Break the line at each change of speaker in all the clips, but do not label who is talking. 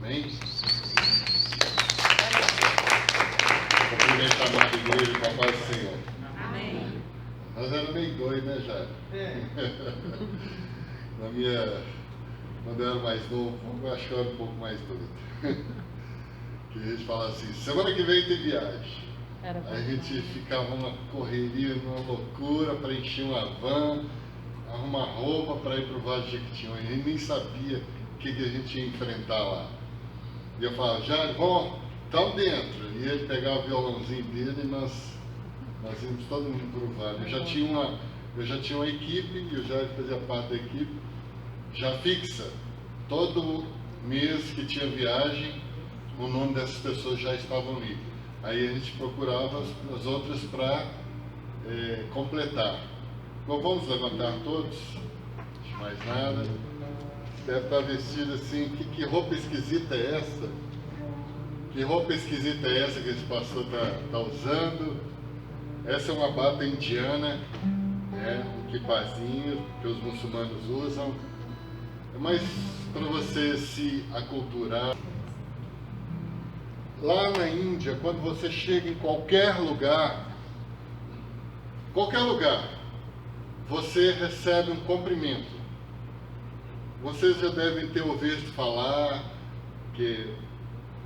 Amém? Cumprimentar a amada igreja com a paz do Senhor.
Amém.
Nós éramos meio doidos, né, Jair? Quando eu era mais novo, eu acho que eu era um pouco mais doido. Que a gente falava assim, semana que vem tem viagem. A gente ficava numa correria, numa loucura para encher uma van, arrumar roupa para ir para o Vale de Jequitinhonha. A gente nem sabia o que a gente ia enfrentar lá. E eu falava, Jair, vamos, estamos dentro. E ele pegava o violãozinho dele e nós íamos todo mundo para o Vale. Eu já tinha uma equipe, e o Jair fazia parte da equipe, já fixa. Todo mês que tinha viagem, o nome dessas pessoas já estavam ali. Aí a gente procurava as outras para completar. Então vamos levantar todos, mais nada. Deve estar vestido assim, que roupa esquisita é essa? Que roupa esquisita é essa que esse pastor está usando? Essa é uma bata indiana, um kipazinho que os muçulmanos usam. Mas para você se aculturar, lá na Índia, quando você chega em qualquer lugar, você recebe um cumprimento. Vocês já devem ter ouvido falar que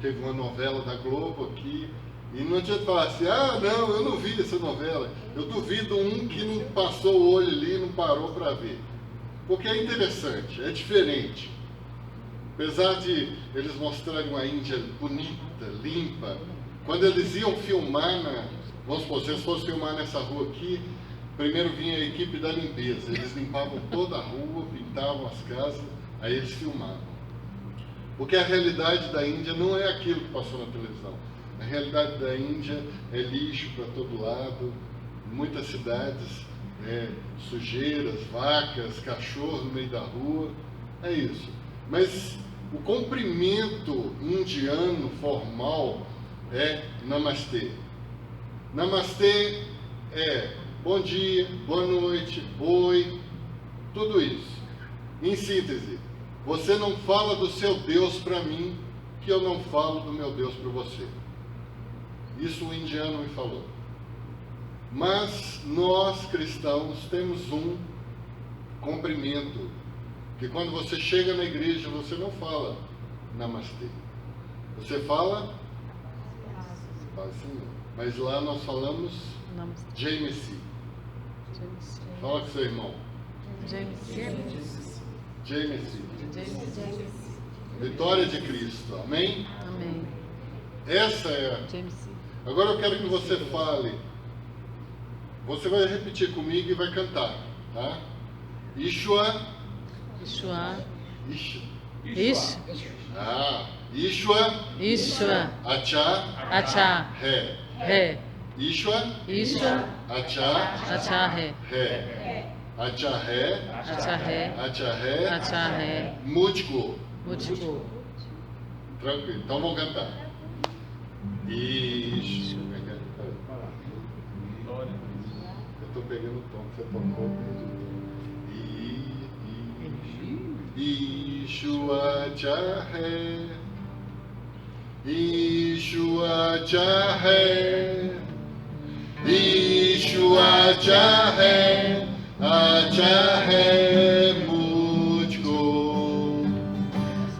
teve uma novela da Globo aqui, e não adianta falar assim, não, eu não vi essa novela. Eu duvido um que não passou o olho ali e não parou para ver. Porque é interessante, é diferente. Apesar de eles mostrarem uma Índia bonita, limpa, quando eles iam filmar, vamos supor, se eles fossem filmar nessa rua aqui, primeiro vinha a equipe da limpeza, eles limpavam toda a rua, pintavam as casas, aí eles filmavam. Porque a realidade da Índia não é aquilo que passou na televisão. A realidade da Índia é lixo para todo lado, muitas cidades, sujeiras, vacas, cachorros no meio da rua, é isso. Mas o cumprimento indiano formal é Namastê. Namastê é bom dia, boa noite, oi, tudo isso. Em síntese, você não fala do seu Deus para mim, que eu não falo do meu Deus para você. Isso o indiano me falou. Mas nós cristãos temos um cumprimento, que quando você chega na igreja, você não fala Namastê. Você fala assim, mas lá nós falamos Jai Messi. Fala com seu irmão. Jai Messi. Vitória de Cristo. Amém?
Amém.
Essa é. Agora eu quero que você fale. Você vai repetir comigo e vai cantar, tá? Ishua.
Ishua.
Ishua.
Ishua.
Acha.
He.
Ishua. Acha.
He.
Acha. Mujhko. Tranquilo. Então vamos cantar. Ishua. Eu estou pegando o tom que você tocou. Ishua Jahe, Ishua Jahe, Ishua Jahe, Ajahe Mujhko.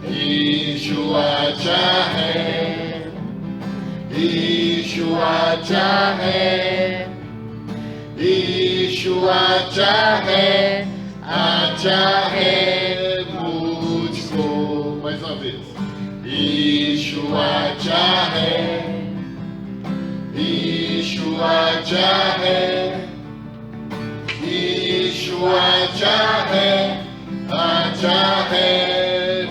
Ishua Jahe, Ishua Jahe, Ishua Jahe, Ajahe. Mais uma vez. Ishua Jahe, Ishua Jahe, Ishua Jahe, Ajahe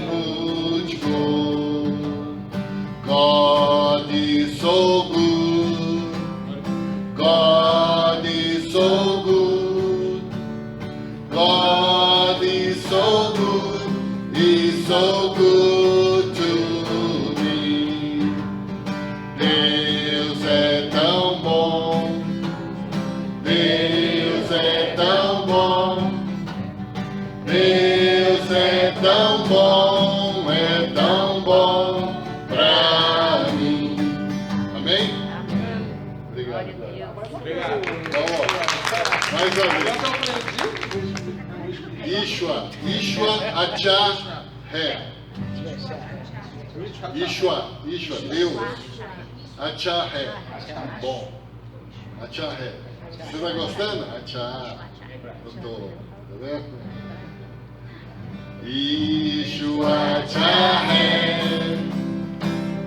Mujhko. God is so good, God is so good, God is so good. He's so good to me. Deus é tão bom. Deus é tão bom. Deus é tão bom. É tão bom. Mais uma vez. Yeshua. Yeshua Achá Ré. Yeshua. Deus. Achá Ré. Bom. Achá Ré. Você vai gostando? Achá. Eu tô. Tá vendo? Yeshua Achá Ré.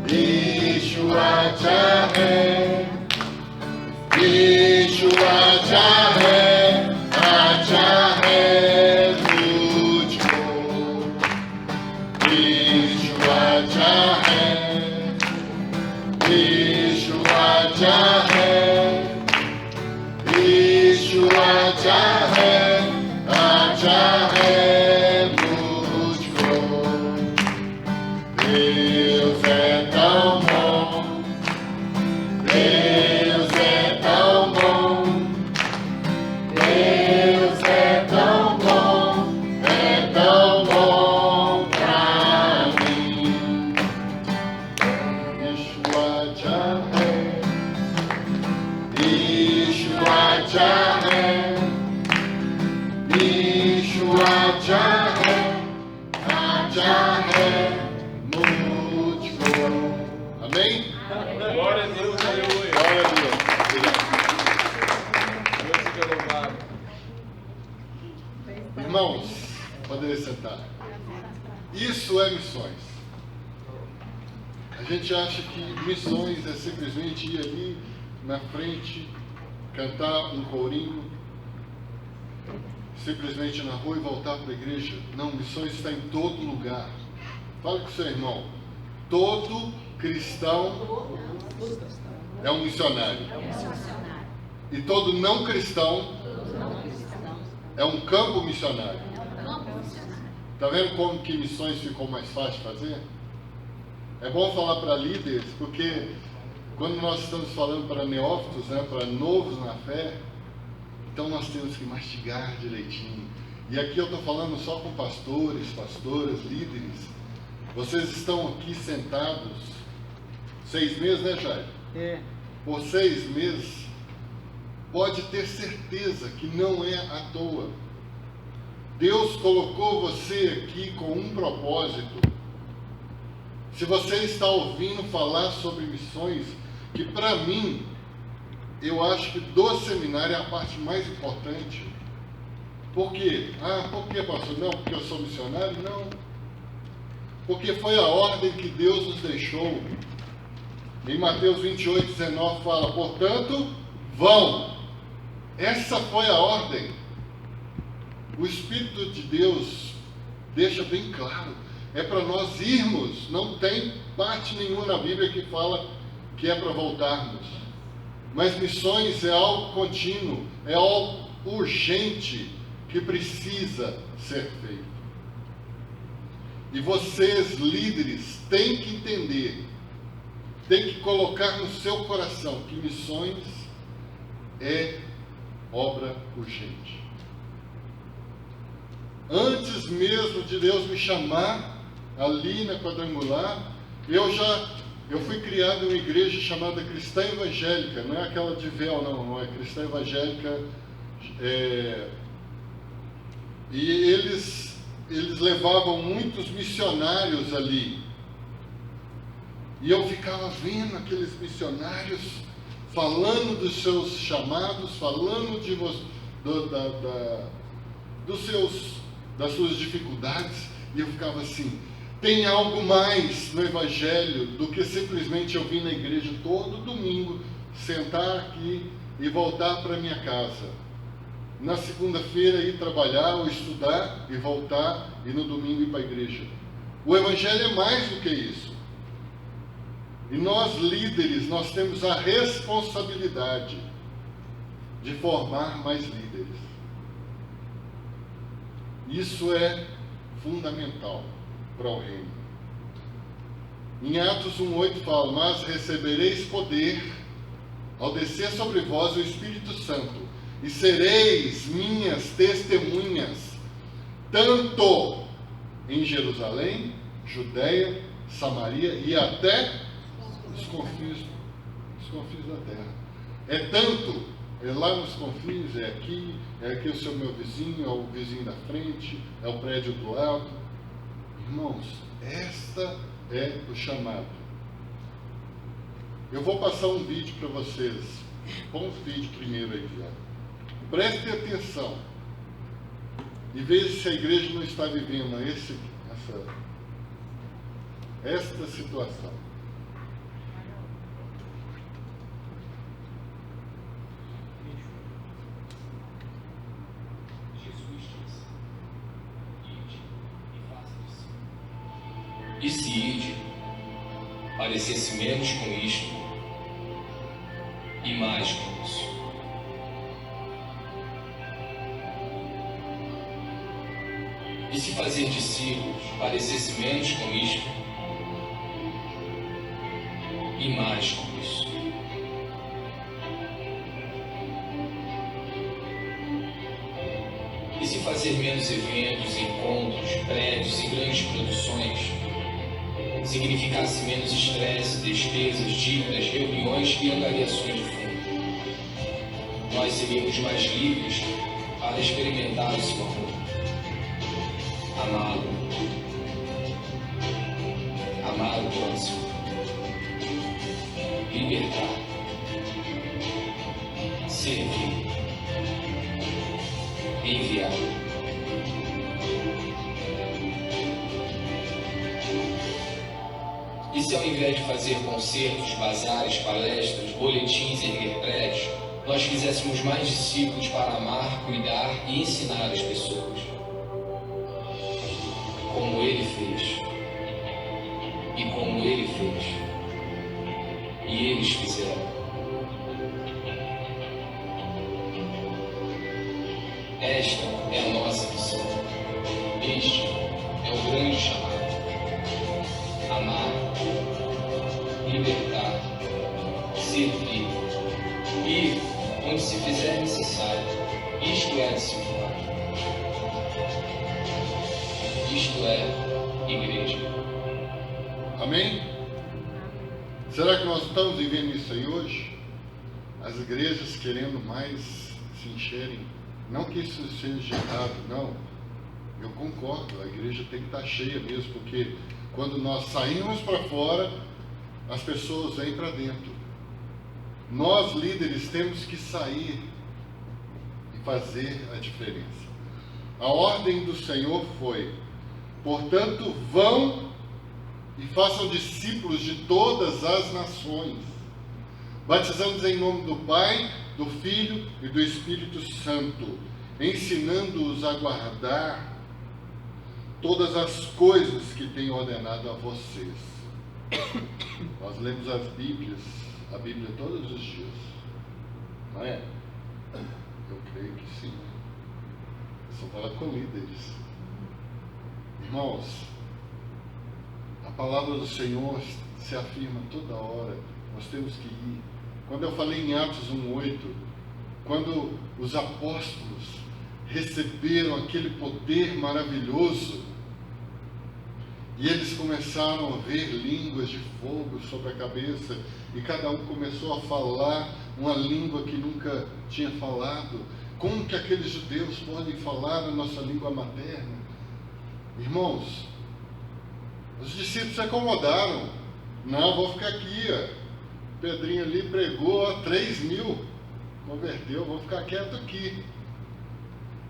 Yeshua Achá Ré. Yeshua Achá Ré. Achá Ré. Lúdico. Yeshua Achá Ré. Yeshua Achá Ré. Yeshua Achá Ré. Achá Ré. Lúdico. Deus é tão bom. Deus é tão bom. Deus é tão bom. É tão bom pra mim. Yeshua Achá Ré. Yeshua Achá Ré. Yeshua Achá Ré. Achá Ré. Múltiplo. Amém?
Glória a Deus, aleluia.
Glória a Deus.
Deus seja louvado.
Irmãos, poderia sentar. Isso é missões. A gente acha que missões é simplesmente ir ali na frente, cantar um corinho, simplesmente na rua e voltar para a igreja. Não, missões está em todo lugar. Fala com o seu irmão. Todo cristão é um missionário. E todo não cristão é um campo missionário. Está vendo como que missões ficou mais fácil de fazer? É bom falar para líderes, porque quando nós estamos falando para neófitos, né, para novos na fé, então nós temos que mastigar direitinho. E aqui eu estou falando só com pastores, pastoras, líderes. Vocês estão aqui sentados 6 meses, né, Jair?
É.
Por 6 meses, pode ter certeza que não é à toa. Deus colocou você aqui com um propósito. Se você está ouvindo falar sobre missões, que para mim, eu acho que do seminário é a parte mais importante. Por quê? Por que, pastor? Não, porque eu sou missionário? Não. Porque foi a ordem que Deus nos deixou. Em Mateus 28, 19 fala, portanto, vão. Essa foi a ordem. O Espírito de Deus deixa bem claro. É para nós irmos. Não tem parte nenhuma na Bíblia que fala que é para voltarmos. Mas missões é algo contínuo, é algo urgente que precisa ser feito. E vocês, líderes, têm que entender, têm que colocar no seu coração que missões é obra urgente. Antes mesmo de Deus me chamar ali na Quadrangular, eu fui criado em uma igreja chamada Cristã Evangélica, não é aquela de véu, não é Cristã Evangélica. E eles levavam muitos missionários ali. E eu ficava vendo aqueles missionários falando dos seus chamados, falando das suas dificuldades, e eu ficava assim, tem algo mais no Evangelho do que simplesmente eu vir na igreja todo domingo, sentar aqui e voltar para minha casa. Na segunda-feira ir trabalhar ou estudar e voltar, e no domingo ir para a igreja. O Evangelho é mais do que isso. E nós líderes, nós temos a responsabilidade de formar mais líderes. Isso é fundamental para o reino. Em Atos 1:8 fala, mas recebereis poder ao descer sobre vós o Espírito Santo, e sereis minhas testemunhas, tanto em Jerusalém, Judeia, Samaria e até os confins da terra. é lá nos confins, é aqui o seu meu vizinho, é o vizinho da frente, é o prédio do lado. Irmãos, esta é o chamado. Eu vou passar um vídeo para vocês. Põe os vídeos primeiro aí, ó. Prestem atenção e veja se a igreja não está vivendo esta situação.
E se ide, parecesse menos com isto e mais com isso. E se fazer discípulos parecesse menos com isto e mais com isso. E se fazer menos eventos, encontros, prédios e grandes produções significasse menos estresse, despesas, dívidas, reuniões e angariações de fundo, nós seríamos mais livres para experimentar o seu amor, amá-lo, amar o próximo, libertar, servir, enviar. E se ao invés de fazer concertos, bazares, palestras, boletins e erguer prédios, nós fizéssemos mais discípulos para amar, cuidar e ensinar as pessoas? Como ele fez. E como ele fez. E eles fizeram. Esta é a nossa missão. Este é o grande chamado. Amar, libertar, servir, ir onde se fizer necessário. Isto é discipulado. Isto é igreja.
Amém? Será que nós estamos vivendo isso aí hoje? As igrejas querendo mais se encherem. Não que isso seja errado, não. Eu concordo, a igreja tem que estar cheia mesmo, porque quando nós saímos para fora, as pessoas vêm para dentro. Nós, líderes, temos que sair e fazer a diferença. A ordem do Senhor foi: portanto, vão e façam discípulos de todas as nações, batizando-os em nome do Pai, do Filho e do Espírito Santo, ensinando-os a guardar todas as coisas que tenho ordenado a vocês. Nós lemos a Bíblia todos os dias, não é? Eu creio que sim. Eu só falo com líderes. Irmãos, a palavra do Senhor se afirma toda hora. Nós temos que ir. Quando eu falei em Atos 1:8, quando os apóstolos receberam aquele poder maravilhoso, e eles começaram a ver línguas de fogo sobre a cabeça, e cada um começou a falar uma língua que nunca tinha falado. Como que aqueles judeus podem falar a nossa língua materna? Irmãos, os discípulos se acomodaram. Não, vou ficar aqui, ó. Pedrinho ali pregou, 3.000 converteu, vou ficar quieto aqui.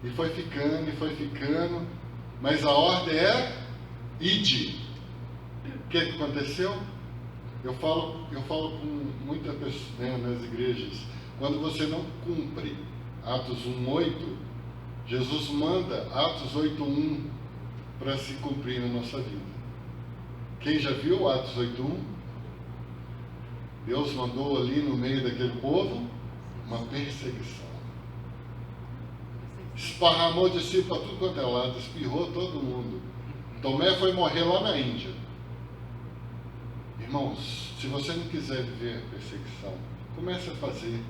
E foi ficando, mas a ordem é: ide. O que aconteceu? Eu falo com muitas pessoas, né, nas igrejas, quando você não cumpre Atos 1:8, Jesus manda Atos 8:1 para se cumprir na nossa vida. Quem já viu Atos 8:1? Deus mandou ali no meio daquele povo uma perseguição. Esparramou discípulos para tudo quanto é lado, espirrou todo mundo. Tomé foi morrer lá na Índia. Irmãos, se você não quiser viver a perseguição, comece a fazer.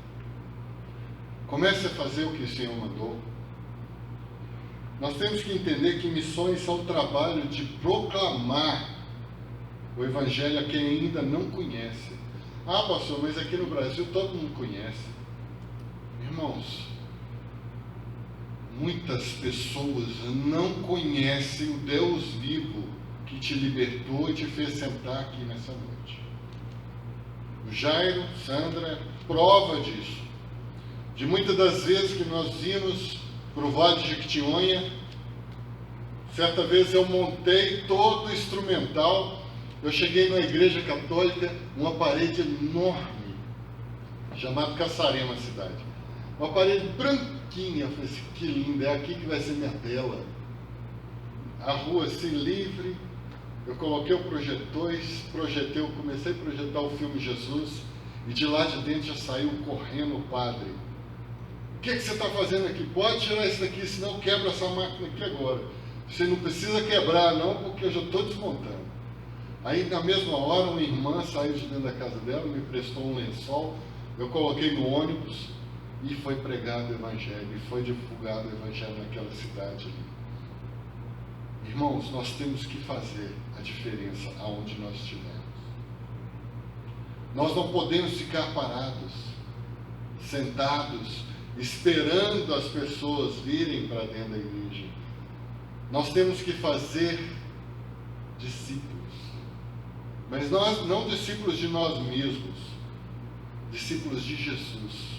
Comece a fazer o que o Senhor mandou. Nós temos que entender que missões são o trabalho de proclamar o Evangelho a quem ainda não conhece. Ah, pastor, mas aqui no Brasil todo mundo conhece. Irmãos, muitas pessoas não conhecem o Deus vivo que te libertou e te fez sentar aqui nessa noite. O Jairo, Sandra, prova disso. De muitas das vezes que nós íamos para o Vale de Jequitinhonha, certa vez eu montei todo o instrumental, eu cheguei numa igreja católica, uma parede enorme, chamada Caçarema, a cidade. Uma parede branquinha, eu falei assim, que linda, é aqui que vai ser minha tela. A rua assim, livre, eu coloquei o projetor, eu comecei a projetar o filme Jesus, e de lá de dentro já saiu correndo o padre. O que você está fazendo aqui? Pode tirar isso daqui, senão quebra essa máquina aqui agora. Você não precisa quebrar não, porque eu já estou desmontando. Aí na mesma hora uma irmã saiu de dentro da casa dela, me emprestou um lençol, eu coloquei no ônibus e foi pregado o Evangelho, e foi divulgado o Evangelho naquela cidade ali. Irmãos, nós temos que fazer a diferença aonde nós estivermos. Nós não podemos ficar parados, sentados, esperando as pessoas virem para dentro da igreja. Nós temos que fazer discípulos. Mas nós, não discípulos de nós mesmos, discípulos de Jesus.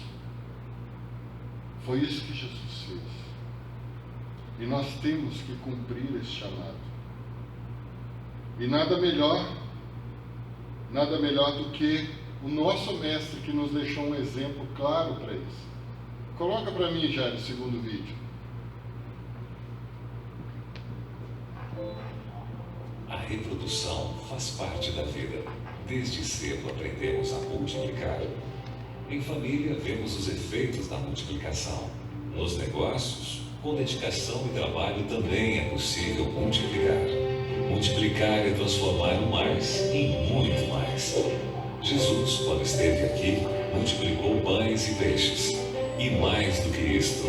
Foi isso que Jesus fez. E nós temos que cumprir esse chamado. E nada melhor do que o nosso mestre que nos deixou um exemplo claro para isso. Coloca para mim, Jair, o segundo vídeo.
A reprodução faz parte da vida. Desde cedo aprendemos a multiplicar. Em família, vemos os efeitos da multiplicação. Nos negócios, com dedicação e trabalho, também é possível multiplicar. Multiplicar é transformar o mais em muito mais. Jesus, quando esteve aqui, multiplicou pães e peixes. E mais do que isto,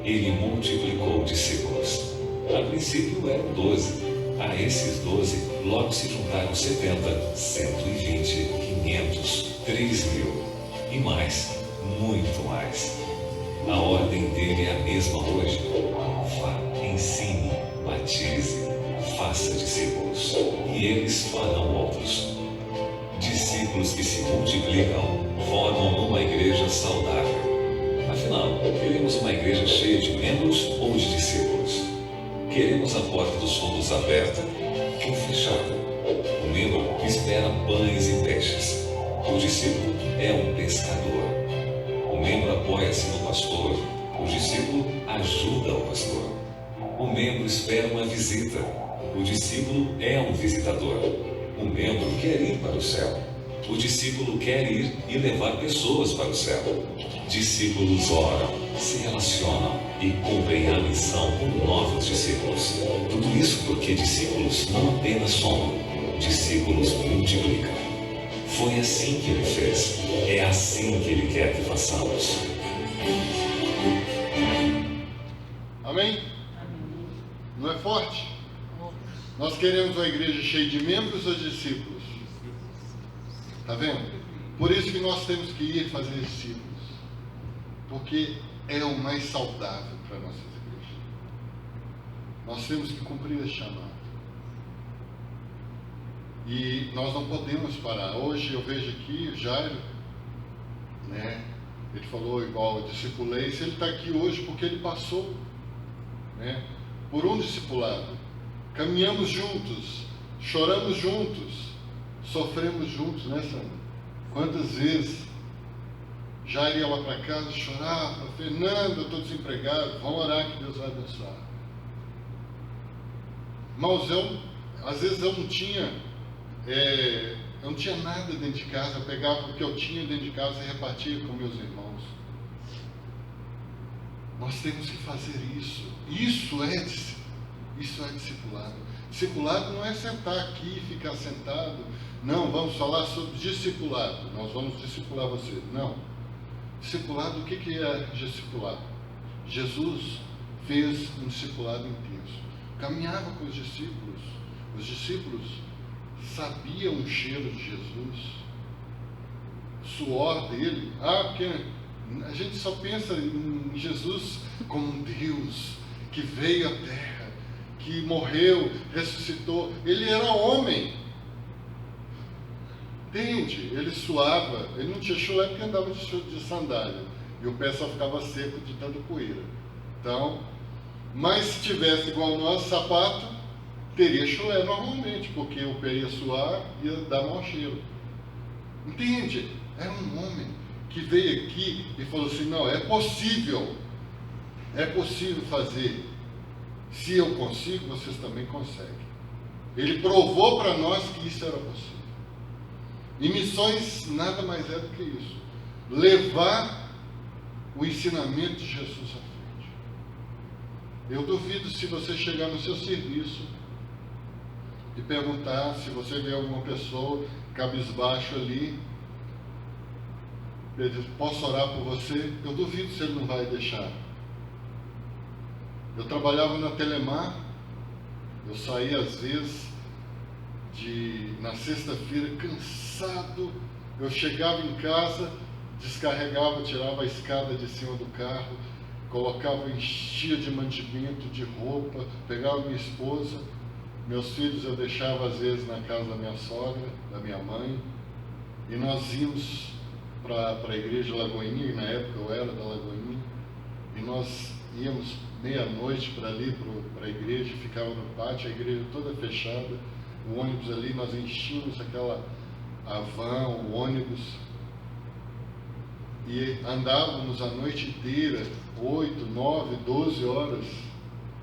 ele multiplicou discípulos. A princípio eram 12. A esses 12, logo se juntaram 70, 120, 500, 3.000 e mais, muito mais. A ordem dele é a mesma hoje. Vá, ensine, batize, faça discípulos, e eles farão outros. Discípulos que se multiplicam formam uma igreja saudável. Afinal, queremos uma igreja cheia de membros ou de discípulos? Queremos a porta dos fundos aberta ou fechada? O membro espera pães e peixes. O discípulo é um pescador. O membro apoia-se no pastor. O discípulo ajuda o pastor. O membro espera uma visita. O discípulo é um visitador. O membro quer ir para o céu. O discípulo quer ir e levar pessoas para o céu. Discípulos oram, se relacionam e cumprem a missão com novos discípulos. Tudo isso porque discípulos não apenas somam, discípulos multiplicam. Foi assim que ele fez. É assim que ele quer que façamos.
Amém? Não é forte? Nós queremos uma igreja cheia de membros ou discípulos? Está vendo? Por isso que nós temos que ir fazer discípulos. Porque é o mais saudável para nossas igrejas. Nós temos que cumprir esse chamado. E nós não podemos parar. Hoje eu vejo aqui o Jairo, né? Ele falou igual eu discipulei. Se ele está aqui hoje porque ele passou, né, por um discipulado. Caminhamos juntos, choramos juntos, sofremos juntos, né, Sandra? Quantas vezes Jair ia lá para casa, chorava, Fernando, eu estou desempregado, vamos orar que Deus vai abençoar. Irmãos, às vezes eu não tinha nada dentro de casa, eu pegava o que eu tinha dentro de casa e repartia com meus irmãos. Nós temos que fazer isso. Isso é discipulado. Discipulado não é sentar aqui e ficar sentado. Não, vamos falar sobre discipulado. Nós vamos discipular você. Não. Discipulado, o que é discipulado? Jesus fez um discipulado intenso. Caminhava com os discípulos. Os discípulos sabiam o cheiro de Jesus. O suor dele. Porque A gente só pensa em Jesus como um Deus que veio à terra, que morreu, ressuscitou. Ele era homem. Entende? Ele suava. Ele não tinha chulé porque andava de sandália. E o pé só ficava seco de tanta poeira. Então, mas se tivesse igual o nosso sapato, teria chulé normalmente, porque o pé ia suar e ia dar mau cheiro. Entende? Era um homem que veio aqui e falou assim, não, é possível fazer. Se eu consigo, vocês também conseguem. Ele provou para nós que isso era possível. E missões nada mais é do que isso. Levar o ensinamento de Jesus à frente. Eu duvido se você chegar no seu serviço e perguntar, se você vê alguma pessoa cabisbaixo ali, ele diz, posso orar por você? Eu duvido se ele não vai deixar. Eu trabalhava na Telemar, eu saía às vezes na sexta-feira cansado, eu chegava em casa, descarregava, tirava a escada de cima do carro, colocava, enchia de mantimento, de roupa, pegava minha esposa, meus filhos eu deixava às vezes na casa da minha sogra, da minha mãe, e nós íamos para a igreja Lagoinha, e na época eu era da Lagoinha, e nós íamos meia-noite para ali, para a igreja, ficava no pátio, a igreja toda fechada, o ônibus ali, nós enchíamos a van, o ônibus, e andávamos a noite inteira, 8, 9, 12 horas,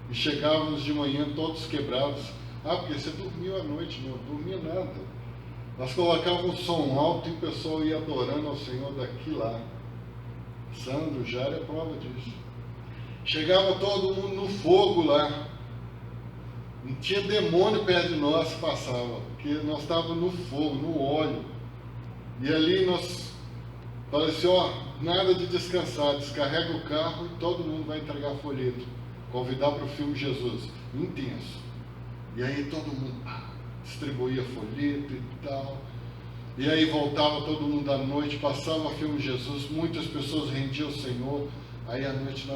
e chegávamos de manhã todos quebrados. Porque você dormiu à noite? Não dormia nada. Nós colocávamos som alto e o pessoal ia adorando ao Senhor daqui lá. Sandro, Jário é prova disso. Chegava todo mundo no fogo lá. Não tinha demônio perto de nós que passava, porque nós estávamos no fogo, no óleo. E ali nós falamos assim, nada de descansar, descarrega o carro e todo mundo vai entregar folheto. Convidar para o filme Jesus. Intenso. E aí todo mundo distribuía folheto e tal. E aí voltava todo mundo à noite, passava o filme Jesus, muitas pessoas rendiam ao Senhor. Aí à noite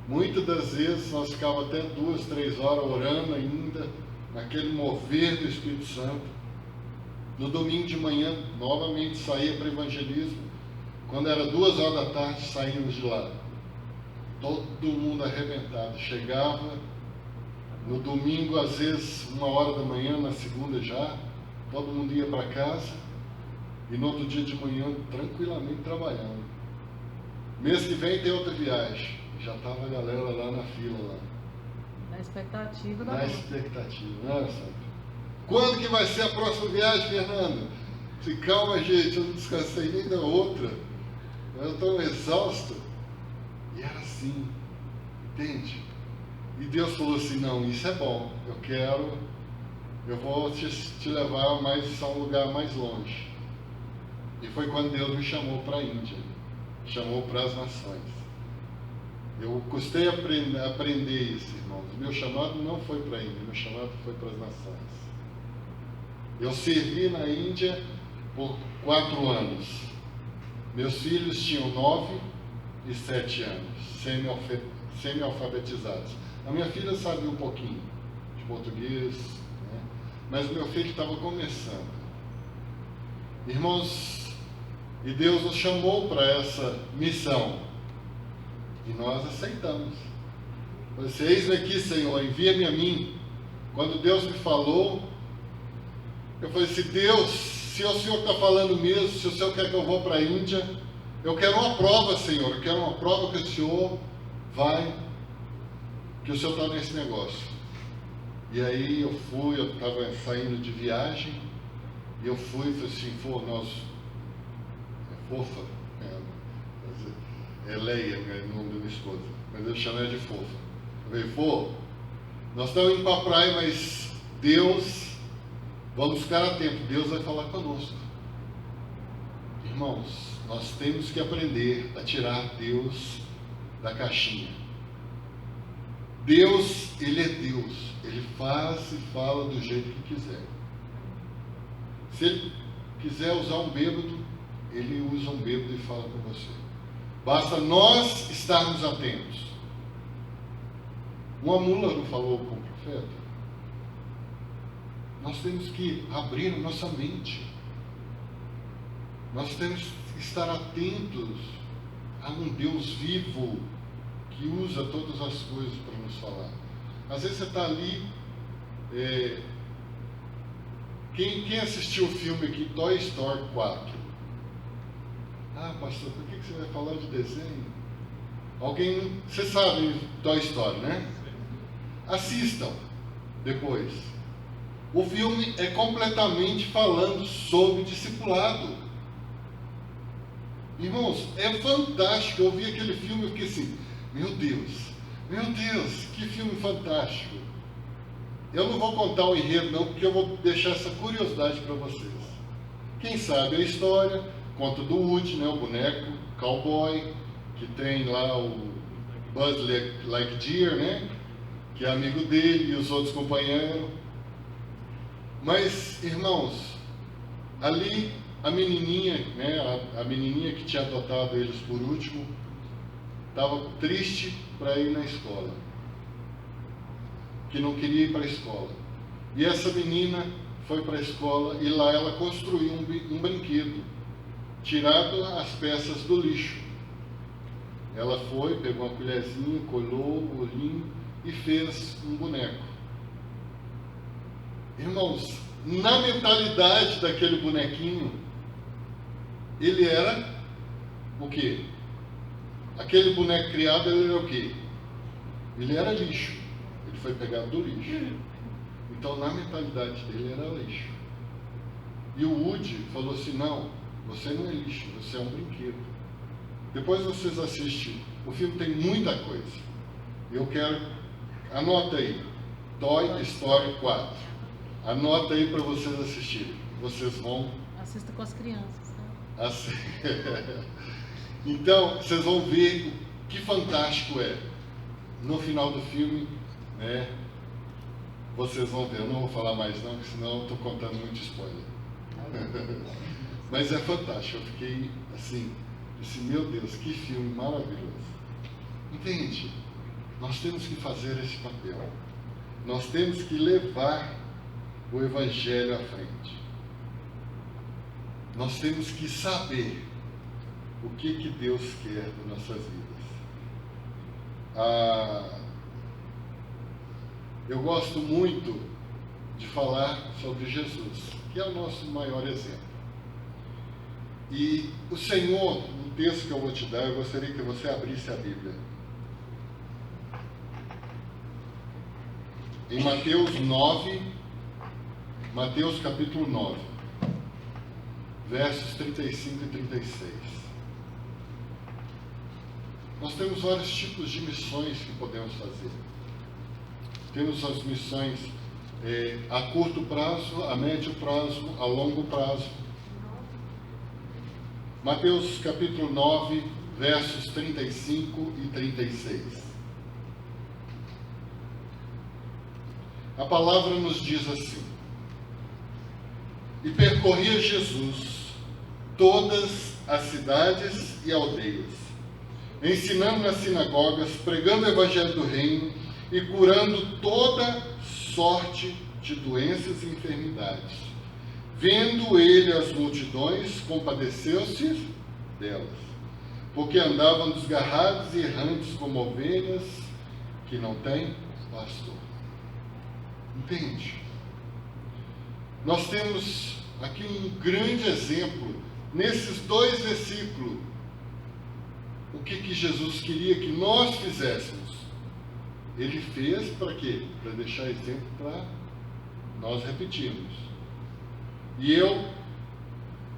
muitas das vezes nós ficávamos até 2, 3 horas orando ainda, naquele mover do Espírito Santo. No domingo de manhã, novamente saía para evangelismo. Quando era 2 horas da tarde, saímos de lá. Todo mundo arrebentado. Chegava no domingo, às vezes, 1 hora da manhã, na segunda já, todo mundo ia para casa. E no outro dia de manhã, tranquilamente trabalhando. Mês que vem tem outra viagem. Já estava a galera lá na fila lá.
Na expectativa da
Na
outra.
expectativa, né, Sandra? Quando que vai ser a próxima viagem, Fernando? Se calma, gente, eu não descansei nem da outra. Eu estou exausto. E era assim, entende? E Deus falou assim, não, isso é bom, eu vou te levar a um lugar mais longe. E foi quando Deus me chamou para a Índia, chamou para as nações. Eu custei aprender isso, irmãos. Meu chamado não foi para a Índia, meu chamado foi para as nações. Eu servi na Índia por 4 anos. Meus filhos tinham 9 e 7 anos, semi-alfabetizados. A minha filha sabia um pouquinho de português, né? Mas o meu filho estava começando. Irmãos, e Deus nos chamou para essa missão. E nós aceitamos. Eu disse, eis-me aqui, Senhor, envia-me a mim. Quando Deus me falou, eu falei assim, Deus, se o Senhor está falando mesmo, se o Senhor quer que eu vou para a Índia, eu quero uma prova, Senhor, eu quero uma prova que o Senhor vai, que o Senhor está nesse negócio. E aí eu estava saindo de viagem, e eu fui e falei assim, fofa, é Leia, é o nome da minha esposa, mas eu chamo ela de fofa. Eu falei, nós estamos indo para a praia, mas Deus, vamos ficar atentos, Deus vai falar conosco. Irmãos, nós temos que aprender a tirar Deus da caixinha. Deus, Ele é Deus, Ele faz e fala do jeito que quiser. Se Ele quiser usar um bêbado, Ele usa um bêbado e fala com você. Basta nós estarmos atentos. Uma mula não falou com o profeta? Nós temos que abrir a nossa mente. Nós temos que estar atentos a um Deus vivo que usa todas as coisas para nos falar. Às vezes você está ali. Quem assistiu o filme aqui, Toy Story 4? Ah, pastor, por que você vai falar de desenho? Alguém, você sabe Toy Story, né? Assistam depois. O filme é completamente falando sobre discipulado. Irmãos, é fantástico. Eu vi aquele filme e fiquei assim, meu Deus, que filme fantástico. Eu não vou contar o enredo não, porque eu vou deixar essa curiosidade para vocês. Quem sabe a história, conta do Woody, né, o boneco cowboy, que tem lá o Buzz Lightyear, né, que é amigo dele e os outros companheiros. Mas, irmãos, ali a menininha, né, a menininha que tinha adotado eles por último, estava triste para ir na escola, que não queria ir para a escola. E essa menina foi para a escola e lá ela construiu um brinquedo, tirado as peças do lixo. Ela foi, pegou uma colherzinha, colou o olhinho e fez um boneco. Irmãos, na mentalidade daquele bonequinho, ele era o quê? Aquele boneco criado, ele era o quê? Ele era lixo. Ele foi pegado do lixo. Então, na mentalidade dele, era lixo. E o Woody falou assim, não, você não é lixo, você é um brinquedo. Depois vocês assistem. O filme tem muita coisa. Eu quero... Anota aí. Toy Story 4. Anota aí para vocês assistirem. Vocês vão...
Assista com as crianças,
né? Então, vocês vão ver o que fantástico é. No final do filme, né? Vocês vão ver. Eu não vou falar mais não, porque senão eu estou contando muito spoiler. Mas é fantástico. Eu fiquei assim, meu Deus, que filme maravilhoso. Entende? Nós temos que fazer esse papel. Nós temos que levar o Evangelho à frente. Nós temos que saber o que Deus quer das nossas vidas. Eu gosto muito de falar sobre Jesus, que é o nosso maior exemplo. E o Senhor, no texto que eu vou te dar, eu gostaria que você abrisse a Bíblia. Em Mateus 9, Mateus capítulo 9, versos 35 e 36. Nós temos vários tipos de missões que podemos fazer. Temos as missões a curto prazo, a médio prazo, a longo prazo. Mateus capítulo 9, versos 35 e 36. A palavra nos diz assim: e percorria Jesus todas as cidades e aldeias, ensinando nas sinagogas, pregando o evangelho do reino e curando toda sorte de doenças e enfermidades. Vendo ele as multidões, compadeceu-se delas, porque andavam desgarrados e errantes como ovelhas que não têm pastor. Entende? Nós temos aqui um grande exemplo nesses dois versículos. O que Jesus queria que nós fizéssemos? Ele fez para quê? Para deixar exemplo para nós repetirmos. E eu,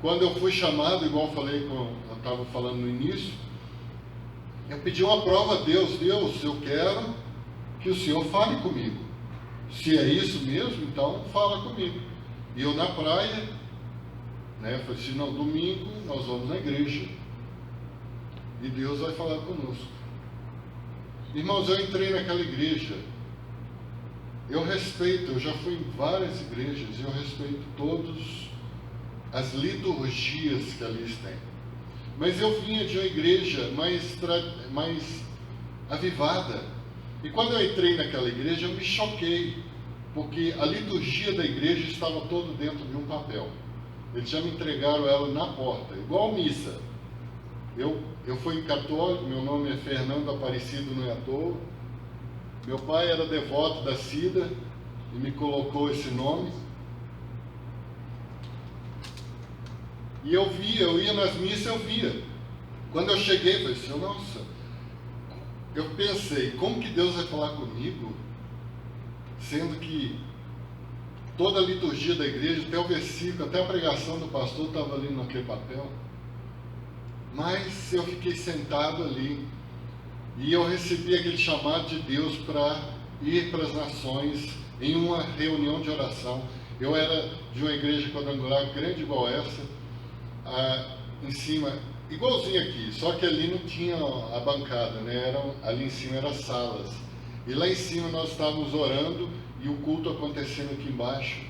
quando eu fui chamado, igual eu falei, eu estava falando no início, eu pedi uma prova a Deus. Deus, eu quero que o Senhor fale comigo. Se é isso mesmo, então fala comigo. E eu na praia, né, falei assim, não, domingo nós vamos na igreja. E Deus vai falar conosco. Irmãos, eu entrei naquela igreja. Eu respeito, eu já fui em várias igrejas e eu respeito todas as liturgias que ali têm. mas eu vinha de uma igreja mais avivada. E quando eu entrei naquela igreja, eu me choquei, porque a liturgia da igreja estava toda dentro de um papel. Eles já me entregaram ela na porta, igual missa. Eu fui católico, meu nome é Fernando Aparecido, não é à toa. Meu pai era devoto da Cida e me colocou esse nome. E eu ia nas missas, eu via. Quando eu cheguei, eu falei assim, nossa, eu pensei, como que Deus vai falar comigo, sendo que toda a liturgia da igreja, até o versículo, até a pregação do pastor estava ali naquele papel. Mas eu fiquei sentado ali e eu recebi aquele chamado de Deus para ir para as nações em uma reunião de oração. Eu era de uma igreja quadrangular grande igual essa, em cima, igualzinho aqui, só que ali não tinha a bancada, né? Ali em cima eram salas. E lá em cima nós estávamos orando e o culto acontecendo aqui embaixo.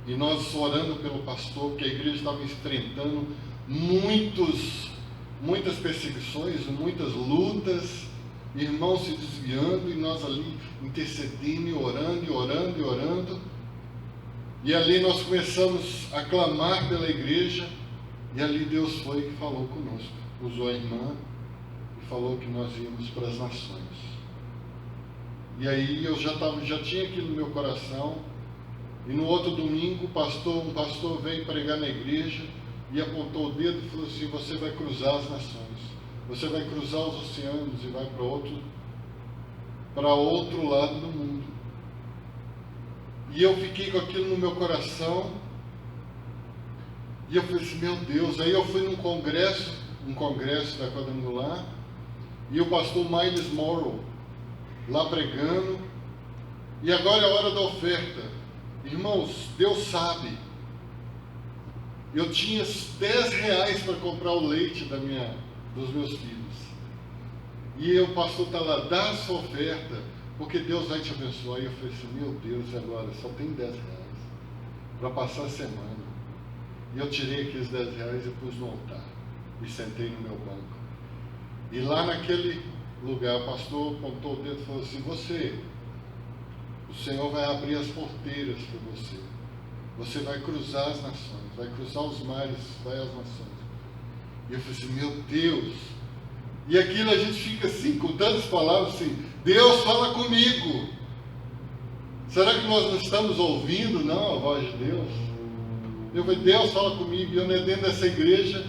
E nós orando pelo pastor, que a igreja estava enfrentando muitas perseguições, muitas lutas, irmãos se desviando, e nós ali intercedendo, e orando. E ali nós começamos a clamar pela igreja, e ali Deus foi que falou conosco, usou a irmã e falou que nós íamos para as nações. E aí eu já tinha aquilo no meu coração, e no outro domingo um pastor veio pregar na igreja e apontou o dedo e falou assim, você vai cruzar as nações, você vai cruzar os oceanos e vai para outro lado do mundo. E eu fiquei com aquilo no meu coração, e eu falei assim, meu Deus. Aí eu fui num congresso da Quadrangular, e o pastor Miles Morrow lá pregando, e agora é a hora da oferta. Irmãos, Deus sabe, eu tinha R$10 para comprar o leite dos meus filhos, e o pastor está lá, dá a sua oferta, porque Deus vai te abençoar. E eu falei assim, meu Deus, agora só tem R$10 para passar a semana. E eu tirei aqueles R$10 e pus no altar, e sentei no meu banco. E lá naquele lugar, o pastor apontou o dedo e falou assim, o Senhor vai abrir as porteiras para você. Você vai cruzar as nações, vai cruzar os mares, vai às nações. E eu falei assim, meu Deus. E aquilo a gente fica assim, com tantas palavras assim, Deus fala comigo. Será que nós não estamos ouvindo, não, a voz de Deus? Eu falei, Deus fala comigo. E eu dentro dessa igreja,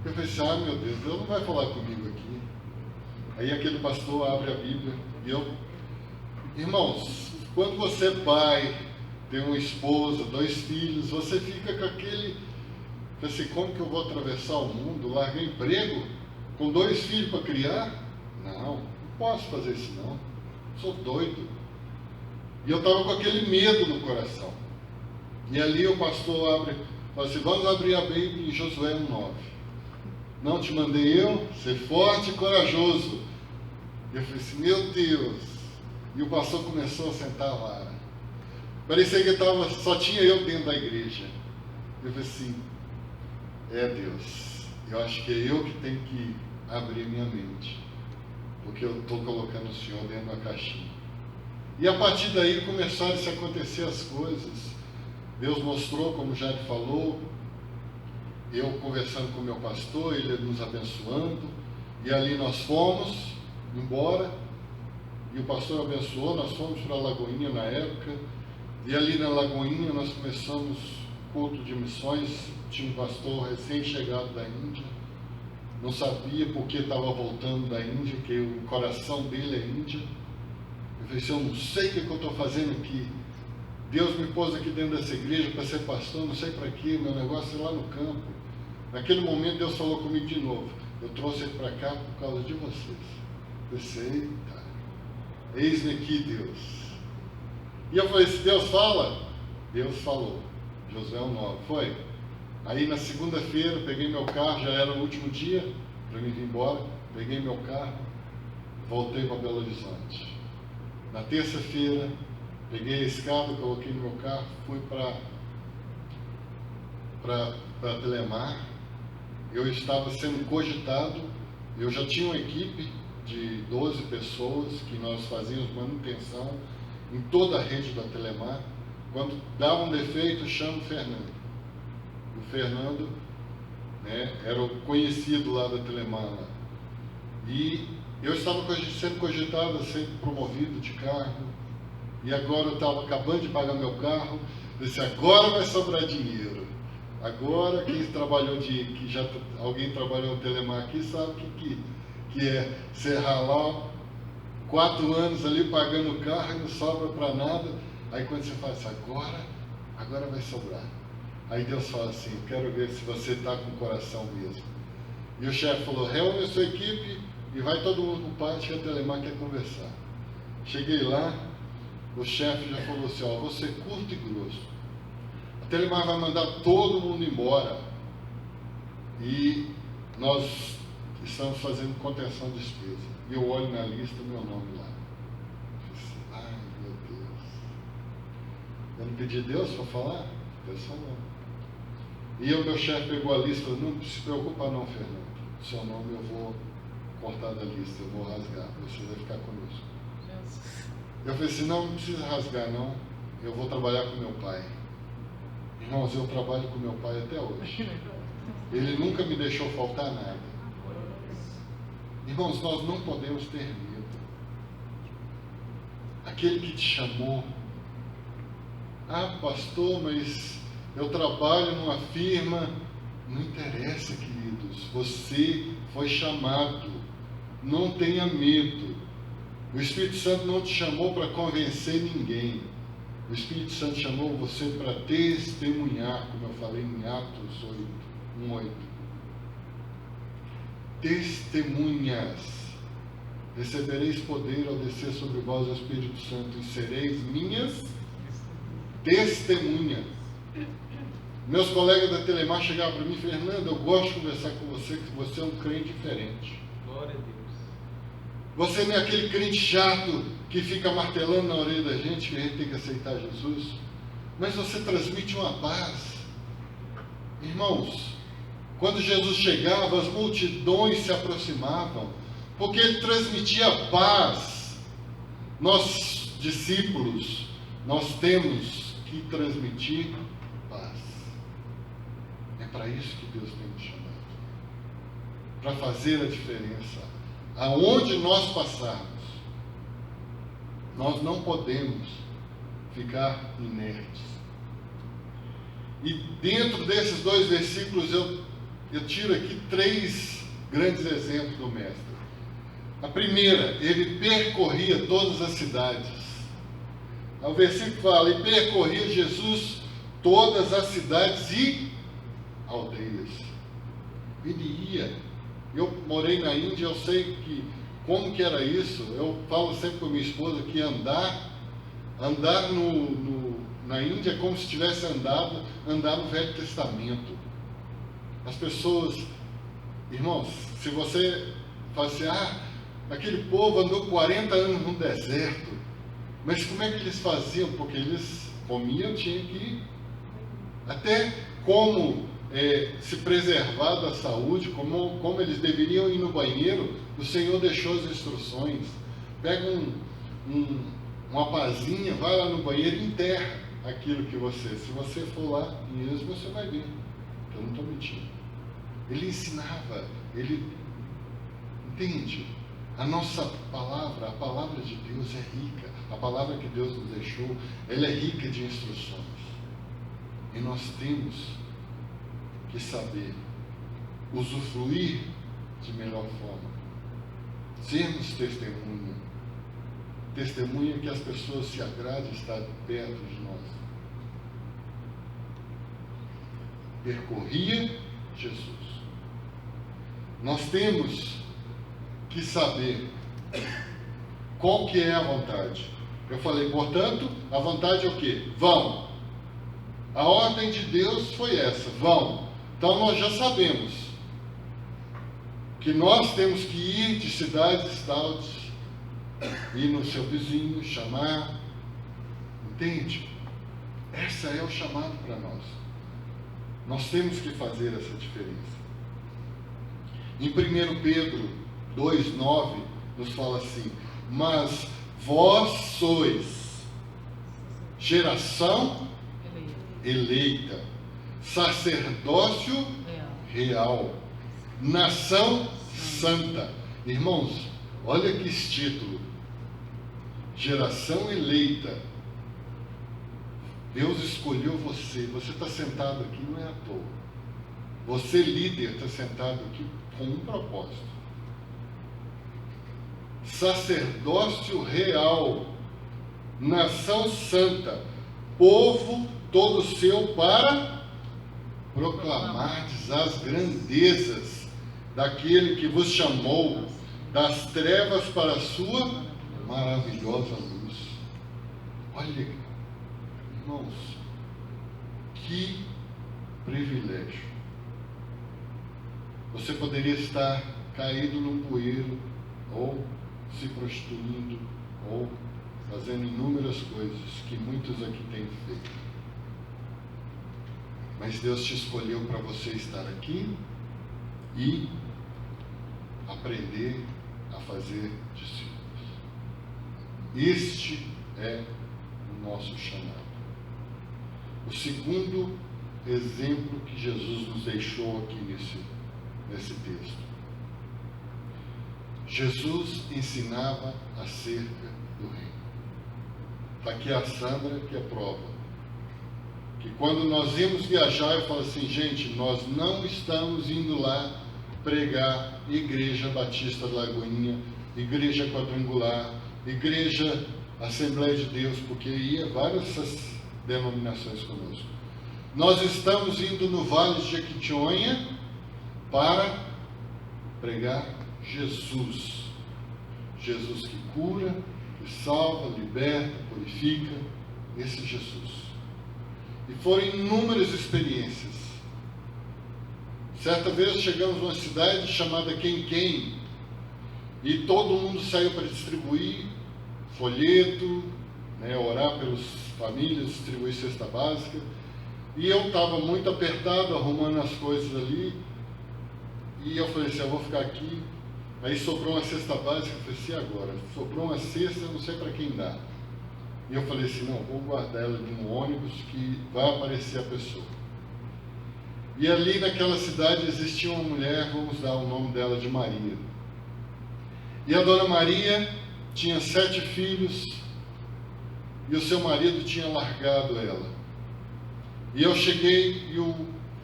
eu falei assim, meu Deus não vai falar comigo aqui. Aí aquele pastor abre a Bíblia e irmãos, quando você é pai, tem uma esposa, 2 filhos, você fica com aquele, assim, como que eu vou atravessar o mundo, largar emprego, com 2 filhos para criar? Não posso fazer isso não, sou doido. E eu estava com aquele medo no coração. E ali o pastor fala assim, vamos abrir a Bíblia em Josué 1:9. Não te mandei eu, ser forte e corajoso. E eu falei assim, meu Deus. E o pastor começou a sentar lá. Parecia que só tinha eu dentro da igreja. Eu falei assim, Deus, eu acho que é eu que tenho que abrir minha mente, porque eu estou colocando o Senhor dentro da caixinha. E a partir daí começaram a se acontecer as coisas. Deus mostrou, como já falou, eu conversando com o meu pastor, ele nos abençoando, e ali nós fomos embora, e o pastor abençoou, nós fomos para a Lagoinha na época, e ali na Lagoinha nós começamos culto de missões. Tinha um pastor recém-chegado da Índia, não sabia porque estava voltando da Índia, que o coração dele é Índia. Eu falei assim, eu não sei o que eu estou fazendo aqui. Deus me pôs aqui dentro dessa igreja para ser pastor, não sei para quê, meu negócio é lá no campo. Naquele momento Deus falou comigo de novo, eu trouxe ele para cá por causa de vocês. Eu pensei, eita, eis-me aqui, Deus. E eu falei, se Deus fala, Deus falou. Josué 1:9, foi. Aí na segunda-feira peguei meu carro, já era o último dia para mim vir embora, peguei meu carro, voltei para Belo Horizonte. Na terça-feira, peguei a escada, coloquei no meu carro, fui para Telemar, eu estava sendo cogitado, eu já tinha uma equipe de 12 pessoas que nós fazíamos manutenção em toda a rede da Telemar. Quando dava um defeito, chama o Fernando. O Fernando, né, era o conhecido lá da Telemar. Lá. E eu estava sendo cogitado a ser promovido de cargo, e agora eu estava acabando de pagar meu carro, disse, agora vai sobrar dinheiro. Agora quem trabalhou alguém trabalhou no Telemar aqui sabe o que é você ralar 4 anos ali pagando o carro e não sobra para nada. Aí quando você faz agora vai sobrar. Aí Deus fala assim, quero ver se você está com o coração mesmo. E o chefe falou, reúne a sua equipe e vai todo mundo para o pátio que a Telemar quer conversar. Cheguei lá, o chefe já falou assim, vou ser curto e grosso. A Telemar vai mandar todo mundo embora. E nós estamos fazendo contenção de despesa. E eu olho na lista, meu nome lá. Ai, meu Deus. Eu não pedi a Deus para falar? Deus falou. E o meu chefe pegou a lista e falou, não se preocupa não, Fernando. Seu nome eu vou cortar da lista, eu vou rasgar. Você vai ficar conosco. Eu falei assim, não precisa rasgar não. Eu vou trabalhar com meu pai. Irmãos, eu trabalho com meu pai até hoje. Ele nunca me deixou faltar nada. Irmãos, nós não podemos ter medo. Aquele que te chamou. Pastor, mas eu trabalho numa firma. Não interessa, queridos. Você foi chamado. Não tenha medo. O Espírito Santo não te chamou para convencer ninguém. O Espírito Santo chamou você para testemunhar, como eu falei em Atos 1:8. Testemunhas. Recebereis poder ao descer sobre vós o Espírito Santo e sereis minhas testemunhas. Meus colegas da Telemar chegavam para mim, Fernando, eu gosto de conversar com você, que você é um crente diferente.
Glória a Deus.
Você não é aquele crente chato que fica martelando na orelha da gente que a gente tem que aceitar Jesus, mas você transmite uma paz. Irmãos, quando Jesus chegava, as multidões se aproximavam, porque ele transmitia paz. Nós, discípulos, nós temos que transmitir paz. É para isso que Deus tem nos chamado, para fazer a diferença. Aonde nós passarmos, nós não podemos ficar inertes. E dentro desses 2 versículos eu tiro aqui 3 grandes exemplos do mestre. A primeira, ele percorria todas as cidades. O versículo fala, e percorria Jesus todas as cidades e aldeias. Ele ia. Eu morei na Índia, eu sei como que era isso. Eu falo sempre com a minha esposa que andar na Índia é como se tivesse andar no Velho Testamento. As pessoas, irmãos, se você fala assim, aquele povo andou 40 anos no deserto, mas como é que eles faziam? Porque eles comiam, tinham que ir. Até como se preservar da saúde, como eles deveriam ir no banheiro, o Senhor deixou as instruções. Pega uma pazinha, vai lá no banheiro e enterra aquilo que se você for lá mesmo, você vai ver. Eu não estou mentindo. Ele ensinava, ele entende. A nossa palavra, a palavra de Deus é rica. A palavra que Deus nos deixou, ela é rica de instruções. E nós temos que saber usufruir de melhor forma. Sermos testemunha. Testemunha que as pessoas se agradem de estar perto de nós. Percorria Jesus. Nós temos que saber qual que é a vontade. Eu falei, portanto, a vontade é o quê? Vão. A ordem de Deus foi essa, vão. Então nós já sabemos que nós temos que ir de cidades em cidades, ir no seu vizinho, chamar. Entende? Esse é o chamado para nós. Nós temos que fazer essa diferença. Em 1 Pedro 2,9 nos fala assim: mas vós sois geração eleita, sacerdócio real, nação santa. Irmãos, olha que esse título: geração eleita. Deus escolheu você. Você está sentado aqui não é à toa. Você, líder, está sentado aqui com um propósito. Sacerdócio real, nação santa, povo todo seu, para proclamardes as grandezas daquele que vos chamou das trevas para a sua maravilhosa luz. Olha, irmãos, que privilégio. Você poderia estar caído num bueiro, ou se prostituindo, ou fazendo inúmeras coisas que muitos aqui têm feito. Mas Deus te escolheu para você estar aqui e aprender a fazer discípulos. Este é o nosso chamado. O segundo exemplo que Jesus nos deixou aqui nesse texto. Jesus ensinava acerca do reino. Está aqui a Sandra, que é prova. Que quando nós íamos viajar, eu falo assim: gente, nós não estamos indo lá pregar Igreja Batista Lagoinha, Igreja Quadrangular, Igreja Assembleia de Deus, porque ia várias essas denominações conosco. Nós estamos indo no Vale de Jequitinhonha para pregar Jesus. Jesus que cura, que salva, liberta, purifica. Esse Jesus. E foram inúmeras experiências. Certa vez chegamos numa cidade chamada Quem, e todo mundo saiu para distribuir folheto, orar pelas famílias, distribuir cesta básica. E eu estava muito apertado, arrumando as coisas ali. E eu falei assim: eu vou ficar aqui. Aí sobrou uma cesta básica. Eu falei assim: agora? Sobrou uma cesta, eu não sei para quem dá. E eu falei assim: não, vou guardar ela de um ônibus que vai aparecer a pessoa. E ali naquela cidade existia uma mulher, vamos dar o nome dela de Maria. E a dona Maria tinha 7 filhos e o seu marido tinha largado ela. E eu cheguei e o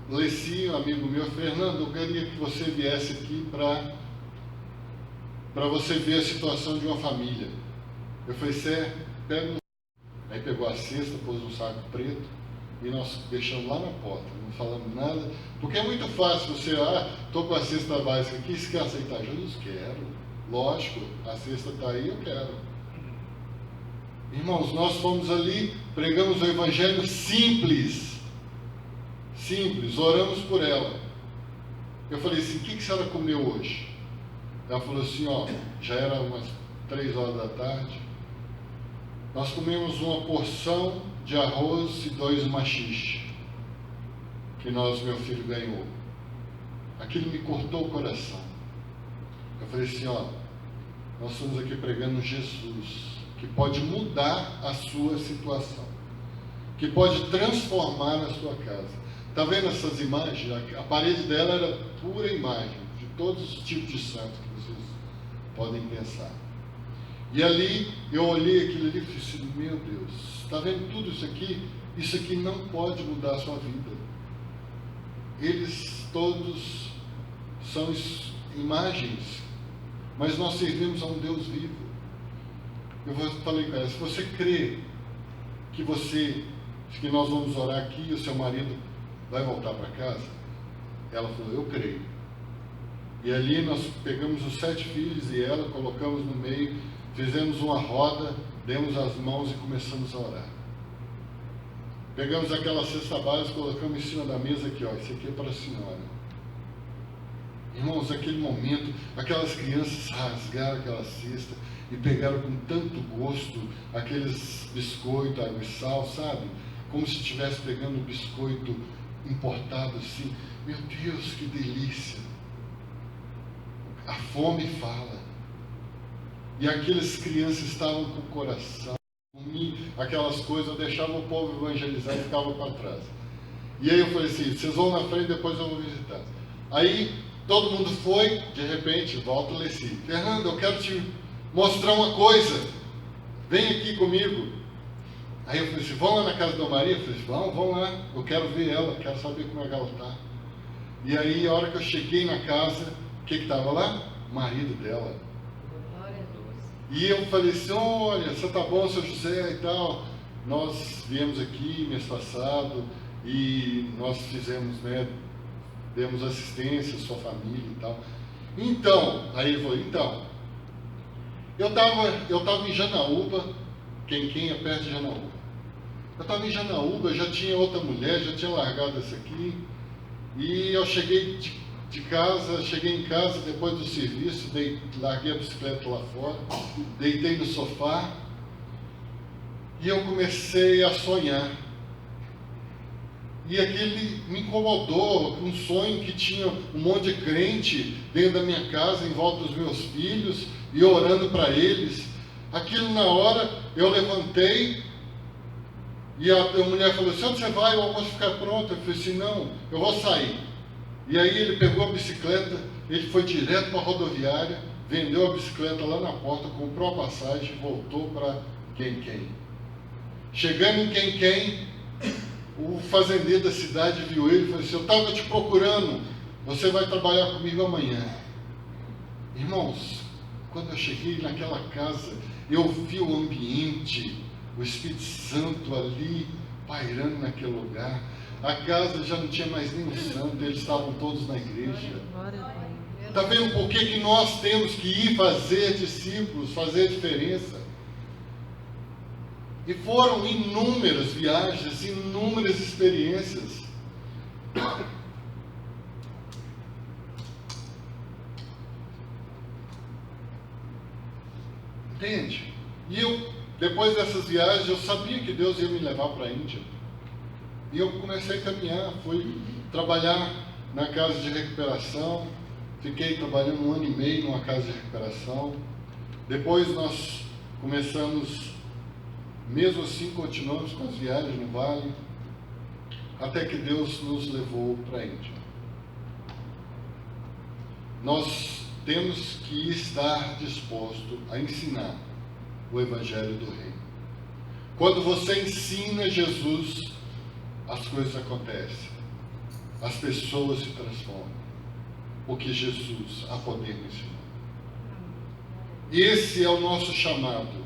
Leci, um amigo meu: Fernando, eu queria que você viesse aqui para você ver a situação de uma família. Eu falei: Cé, pega um... Aí pegou a cesta, pôs um saco preto e nós deixamos lá na porta, não falamos nada, porque é muito fácil você: estou com a cesta básica aqui, se quer aceitar Jesus? Quero, lógico, a cesta está aí, eu quero. Irmãos, nós fomos ali, pregamos o evangelho simples, oramos por ela. Eu falei assim: o que a senhora comeu hoje? Ela falou assim: já era umas 3 horas da tarde, nós comemos uma porção de arroz e 2 machixe, que meu filho ganhou. Aquilo me cortou o coração. Eu falei assim: nós estamos aqui pregando Jesus, que pode mudar a sua situação, que pode transformar a sua casa. Está vendo essas imagens? A parede dela era pura imagem de todos os tipos de santos que vocês podem pensar. E ali, eu olhei aquilo ali e falei assim: meu Deus, está vendo tudo isso aqui? Isso aqui não pode mudar a sua vida. Eles todos são imagens, mas nós servimos a um Deus vivo. Eu falei com ela: se você crê que nós vamos orar aqui e o seu marido vai voltar para casa? Ela falou: eu creio. E ali nós pegamos os 7 filhos e ela, colocamos no meio, fizemos uma roda, demos as mãos e começamos a orar. Pegamos aquela cesta básica, colocamos em cima da mesa aqui: isso aqui é para a senhora. Irmãos, naquele momento, aquelas crianças rasgaram aquela cesta e pegaram com tanto gosto aqueles biscoitos, água e sal, sabe? Como se estivesse pegando um biscoito importado assim. Meu Deus, que delícia! A fome fala. E aquelas crianças estavam com o coração, aquelas coisas, eu deixava o povo evangelizar e ficava para trás. E aí eu falei assim, vocês vão na frente, depois eu vou visitar. Aí todo mundo foi, de repente, volta o Leci. Fernando, eu quero te mostrar uma coisa. Vem aqui comigo. Aí eu falei assim, vão lá na casa da Maria? Eu falei assim, vão lá, eu quero ver ela, quero saber como é que ela está. E aí, a hora que eu cheguei na casa, o que estava lá? O marido dela. E eu falei assim, olha, você tá bom, seu José e tal. Nós viemos aqui mês passado e nós fizemos, né, demos assistência à sua família e tal. Então, aí ele falou, então, eu tava em Janaúba, quem é perto de Janaúba. Eu estava em Janaúba, já tinha outra mulher, já tinha largado essa aqui. E eu cheguei em casa depois do serviço, larguei a bicicleta lá fora, deitei no sofá e eu comecei a sonhar. E aquele me incomodou, um sonho que tinha um monte de crente dentro da minha casa, em volta dos meus filhos, e orando para eles. Aquilo na hora, eu levantei, e a mulher falou assim, onde você vai? O almoço ficar pronto. Eu falei assim, não, eu vou sair. E aí ele pegou a bicicleta, ele foi direto para a rodoviária, vendeu a bicicleta lá na porta, comprou a passagem e voltou para Quem-Quem. Chegando em Quem-Quem, o fazendeiro da cidade viu ele e falou assim, eu estava te procurando, você vai trabalhar comigo amanhã. Irmãos, quando eu cheguei naquela casa, eu vi o ambiente, o Espírito Santo ali, pairando naquele lugar. A casa já não tinha mais nenhum santo, eles estavam todos na igreja. Está vendo por que nós temos que ir fazer discípulos, fazer diferença? E foram inúmeras viagens, inúmeras experiências. Entende? E eu, depois dessas viagens, eu sabia que Deus ia me levar para a Índia. E eu comecei a caminhar, fui trabalhar na casa de recuperação, fiquei trabalhando 1 ano e meio numa casa de recuperação. Depois nós começamos, mesmo assim continuamos com as viagens no Vale, até que Deus nos levou para a Índia. Nós temos que estar disposto a ensinar o Evangelho do Reino. Quando você ensina Jesus, as coisas acontecem, as pessoas se transformam, porque Jesus há poder no ensinar. E esse é o nosso chamado.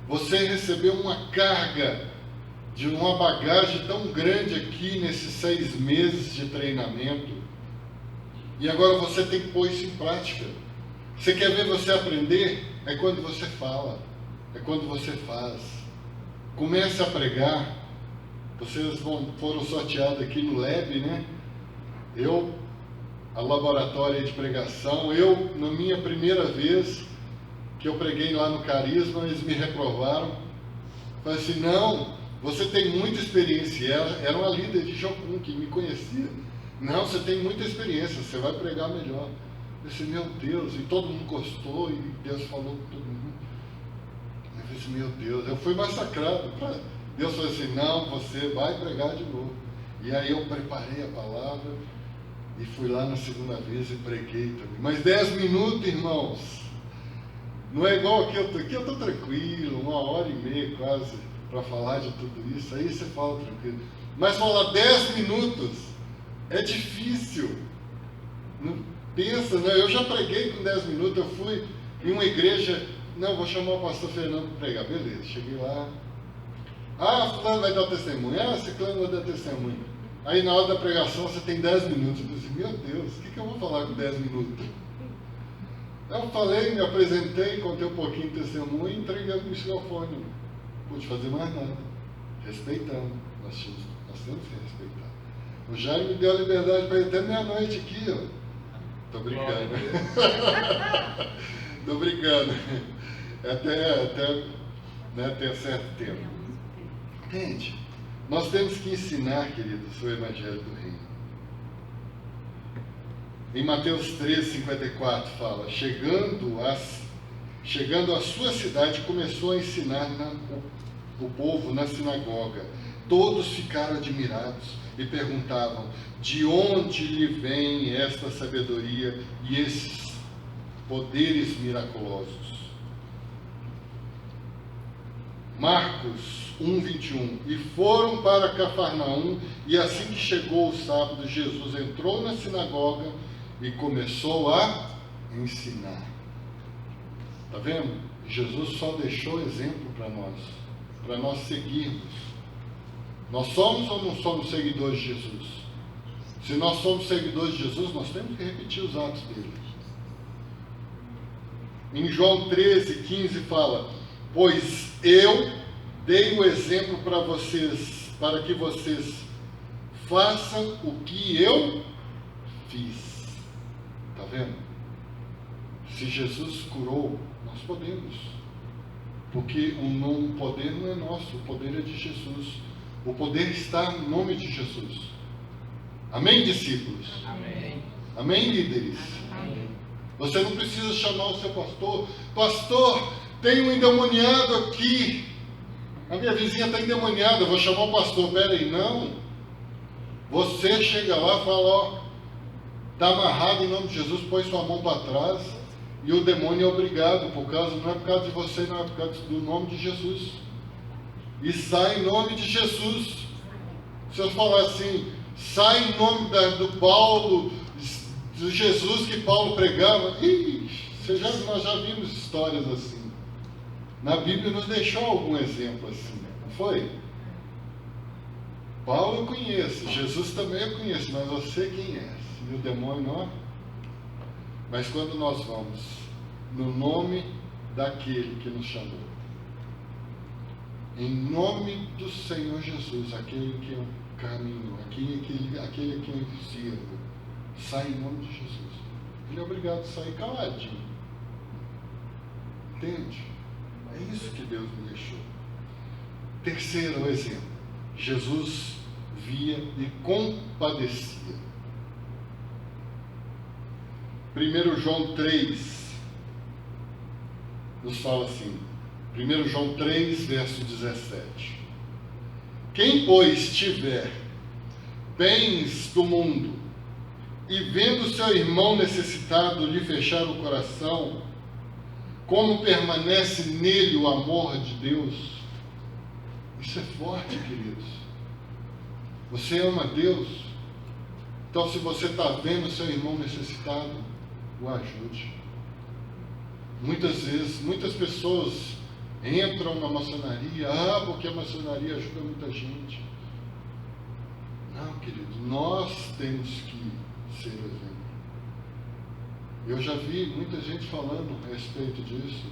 Você recebeu uma carga de uma bagagem tão grande aqui nesses 6 meses de treinamento, e agora você tem que pôr isso em prática. Você quer ver você aprender? É quando você fala, é quando você faz. Comece a pregar. Vocês foram sorteados aqui no LEB, né? A laboratório de pregação, na minha primeira vez que eu preguei lá no Carisma, eles me reprovaram. Falei assim, não, você tem muita experiência. Era uma líder de Jocum que me conhecia. Não, você tem muita experiência, você vai pregar melhor. Eu disse, meu Deus, e todo mundo gostou, e Deus falou com todo mundo. Eu disse, meu Deus, eu fui massacrado. Deus falou assim, não, você vai pregar de novo. E aí eu preparei a palavra e fui lá na segunda vez e preguei também. Mas 10 minutos, irmãos, não é igual aqui eu estou tranquilo, 1h30 quase para falar de tudo isso, aí você fala tranquilo. Mas falar 10 minutos é difícil. Não pensa, né? Eu já preguei com 10 minutos, eu fui em uma igreja, não, vou chamar o pastor Fernando para pregar, beleza, cheguei lá. Ah, fulano vai dar testemunho. Ah, ciclano vai dar testemunho. Aí na hora da pregação você tem 10 minutos. Eu disse, meu Deus, o que eu vou falar com 10 minutos? Eu falei, me apresentei, contei um pouquinho de testemunho e entreguei o microfone. Não pude fazer mais nada. Respeitando. Nós temos que respeitar. O Jair me deu a liberdade para ir até meia-noite aqui, ó. Tô brincando. Tô brincando. Até né, ter certo tempo. Entende? Nós temos que ensinar, queridos, o Evangelho do Reino. Em Mateus 13:54 fala: chegando à sua cidade, começou a ensinar o povo na sinagoga. Todos ficaram admirados e perguntavam: de onde lhe vem esta sabedoria e esses poderes miraculosos? Marcos 1:21. E foram para Cafarnaum, e assim que chegou o sábado, Jesus entrou na sinagoga e começou a ensinar. Está vendo? Jesus só deixou exemplo para nós seguirmos. Nós somos ou não somos seguidores de Jesus? Se nós somos seguidores de Jesus, nós temos que repetir os atos dele. Em João 13:15 fala: pois eu dei o exemplo para vocês, para que vocês façam o que eu fiz. Está vendo? Se Jesus curou, nós podemos. Porque o poder não é nosso, o poder é de Jesus. O poder está no nome de Jesus. Amém, discípulos?
Amém.
Amém, líderes?
Amém.
Você não precisa chamar o seu pastor. Pastor, tem um endemoniado aqui. A minha vizinha está endemoniada, eu vou chamar o pastor. Peraí, não. Você chega lá e fala: ó, está amarrado em nome de Jesus, põe sua mão para trás. E o demônio é obrigado, não é por causa de você, não é por causa do nome de Jesus. E sai em nome de Jesus. Se eu falar assim, sai em nome do Paulo, do Jesus que Paulo pregava, nós já vimos histórias assim. Na Bíblia nos deixou algum exemplo assim, não foi? Paulo eu conheço, Jesus também eu conheço, mas você quem é? E o demônio não é? Mas quando nós vamos no nome daquele que nos chamou, em nome do Senhor Jesus, aquele que é o caminho, aquele que é o sirvo, sai em nome de Jesus. Ele é obrigado a sair caladinho. Entende? É isso que Deus me deixou. Terceiro exemplo: Jesus via e compadecia. 1 João 3 nos fala assim, 1 João 3, verso 17: quem, pois, tiver bens do mundo e vendo seu irmão necessitado lhe fechar o coração, como permanece nele o amor de Deus? Isso é forte, queridos. Você ama Deus? Então, se você está vendo seu irmão necessitado, o ajude. Muitas vezes, muitas pessoas entram na maçonaria, porque a maçonaria ajuda muita gente. Não, querido, nós temos que ser exemplo. Eu já vi muita gente falando a respeito disso,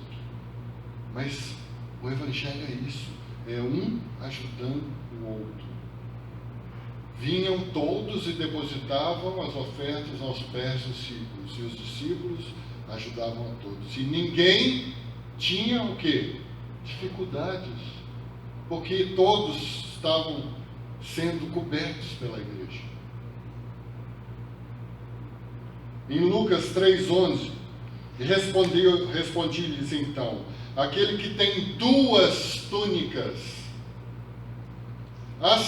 mas o Evangelho é isso, é um ajudando o outro. Vinham todos e depositavam as ofertas aos pés dos discípulos, e os discípulos ajudavam a todos. E ninguém tinha o quê? Dificuldades, porque todos estavam sendo cobertos pela igreja. Em Lucas 3:11, respondi-lhes então: aquele que tem 2 túnicas,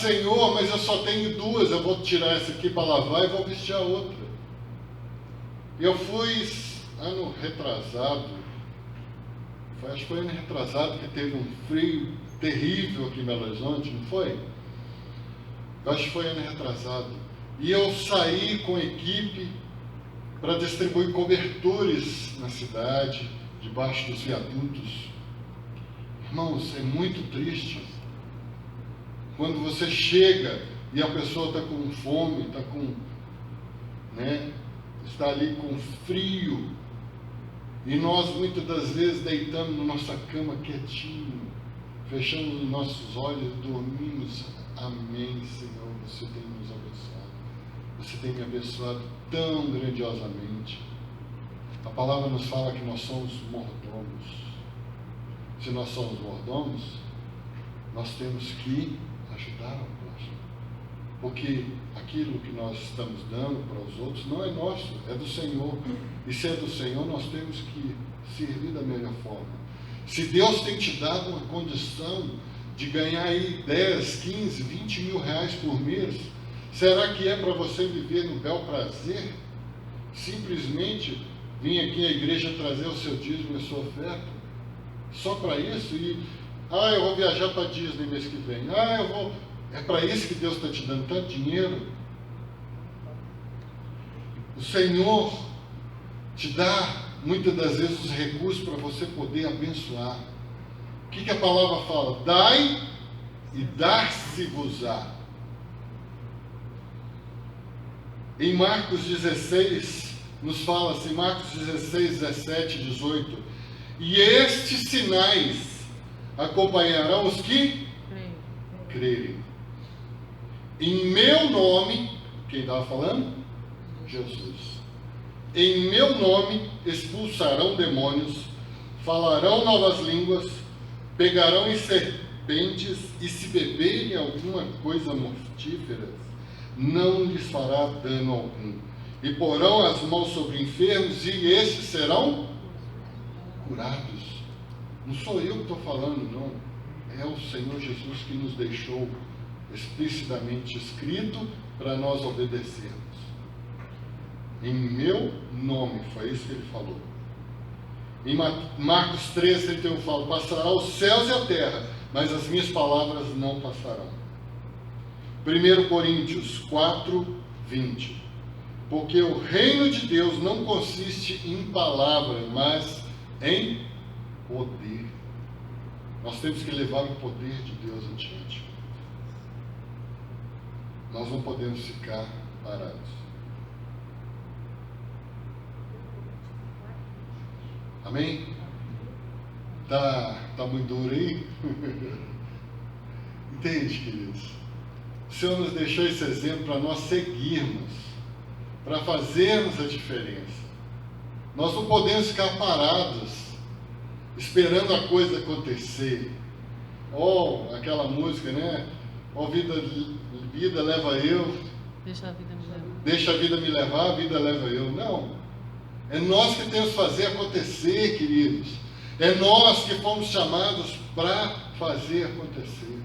Senhor, mas eu só tenho 2, eu vou tirar essa aqui para lavar e vou vestir a outra. Eu fui ano retrasado, acho que foi ano retrasado que teve um frio terrível aqui em Belo Horizonte, não foi? Eu acho que foi ano retrasado. E eu saí com a equipe para distribuir cobertores na cidade, debaixo dos viadutos. Irmãos, é muito triste quando você chega e a pessoa está com fome, está ali com frio, e nós muitas das vezes deitamos na nossa cama quietinho, fechamos os nossos olhos e dormimos. Amém, Senhor, você tem nos abençoado. Você tem me abençoado tão grandiosamente. A palavra nos fala que nós somos mordomos. Se nós somos mordomos, nós temos que ajudar ao próximo. Porque aquilo que nós estamos dando para os outros não é nosso, é do Senhor. E se é do Senhor, nós temos que servir da melhor forma. Se Deus tem te dado uma condição de ganhar aí 10, 15, 20 mil reais por mês, será que é para você viver no bel prazer? Simplesmente vir aqui à igreja trazer o seu dízimo e a sua oferta? Só para isso? E, eu vou viajar para Disney mês que vem. É para isso que Deus está te dando tanto dinheiro? O Senhor te dá, muitas das vezes, os recursos para você poder abençoar. O que a palavra fala? Dai e dar-se-vos-á. Em Marcos 16, nos fala assim, Marcos 16, 17, 18. E estes sinais acompanharão os que crerem. Em meu nome, quem estava falando? Jesus. Em meu nome expulsarão demônios, falarão novas línguas, pegarão em serpentes, e se beberem alguma coisa mortífera, não lhes fará dano algum. E porão as mãos sobre enfermos, e estes serão curados. Não sou eu que estou falando, não. É o Senhor Jesus que nos deixou explicitamente escrito para nós obedecermos. Em meu nome, foi isso que ele falou. Em Marcos 13, 31 fala: passará os céus e a terra, mas as minhas palavras não passarão. 1 Coríntios 4, 20. Porque o reino de Deus não consiste em palavra, mas em poder. Nós temos que levar o poder de Deus adiante. Nós não podemos ficar parados. Amém? Tá muito duro aí? Entende, queridos? O Senhor nos deixou esse exemplo para nós seguirmos, para fazermos a diferença. Nós não podemos ficar parados, esperando a coisa acontecer. Aquela música, né? Vida leva eu.
Deixa a vida me levar.
Deixa a vida me levar, a vida leva eu. Não. É nós que temos que fazer acontecer, queridos. É nós que fomos chamados para fazer acontecer.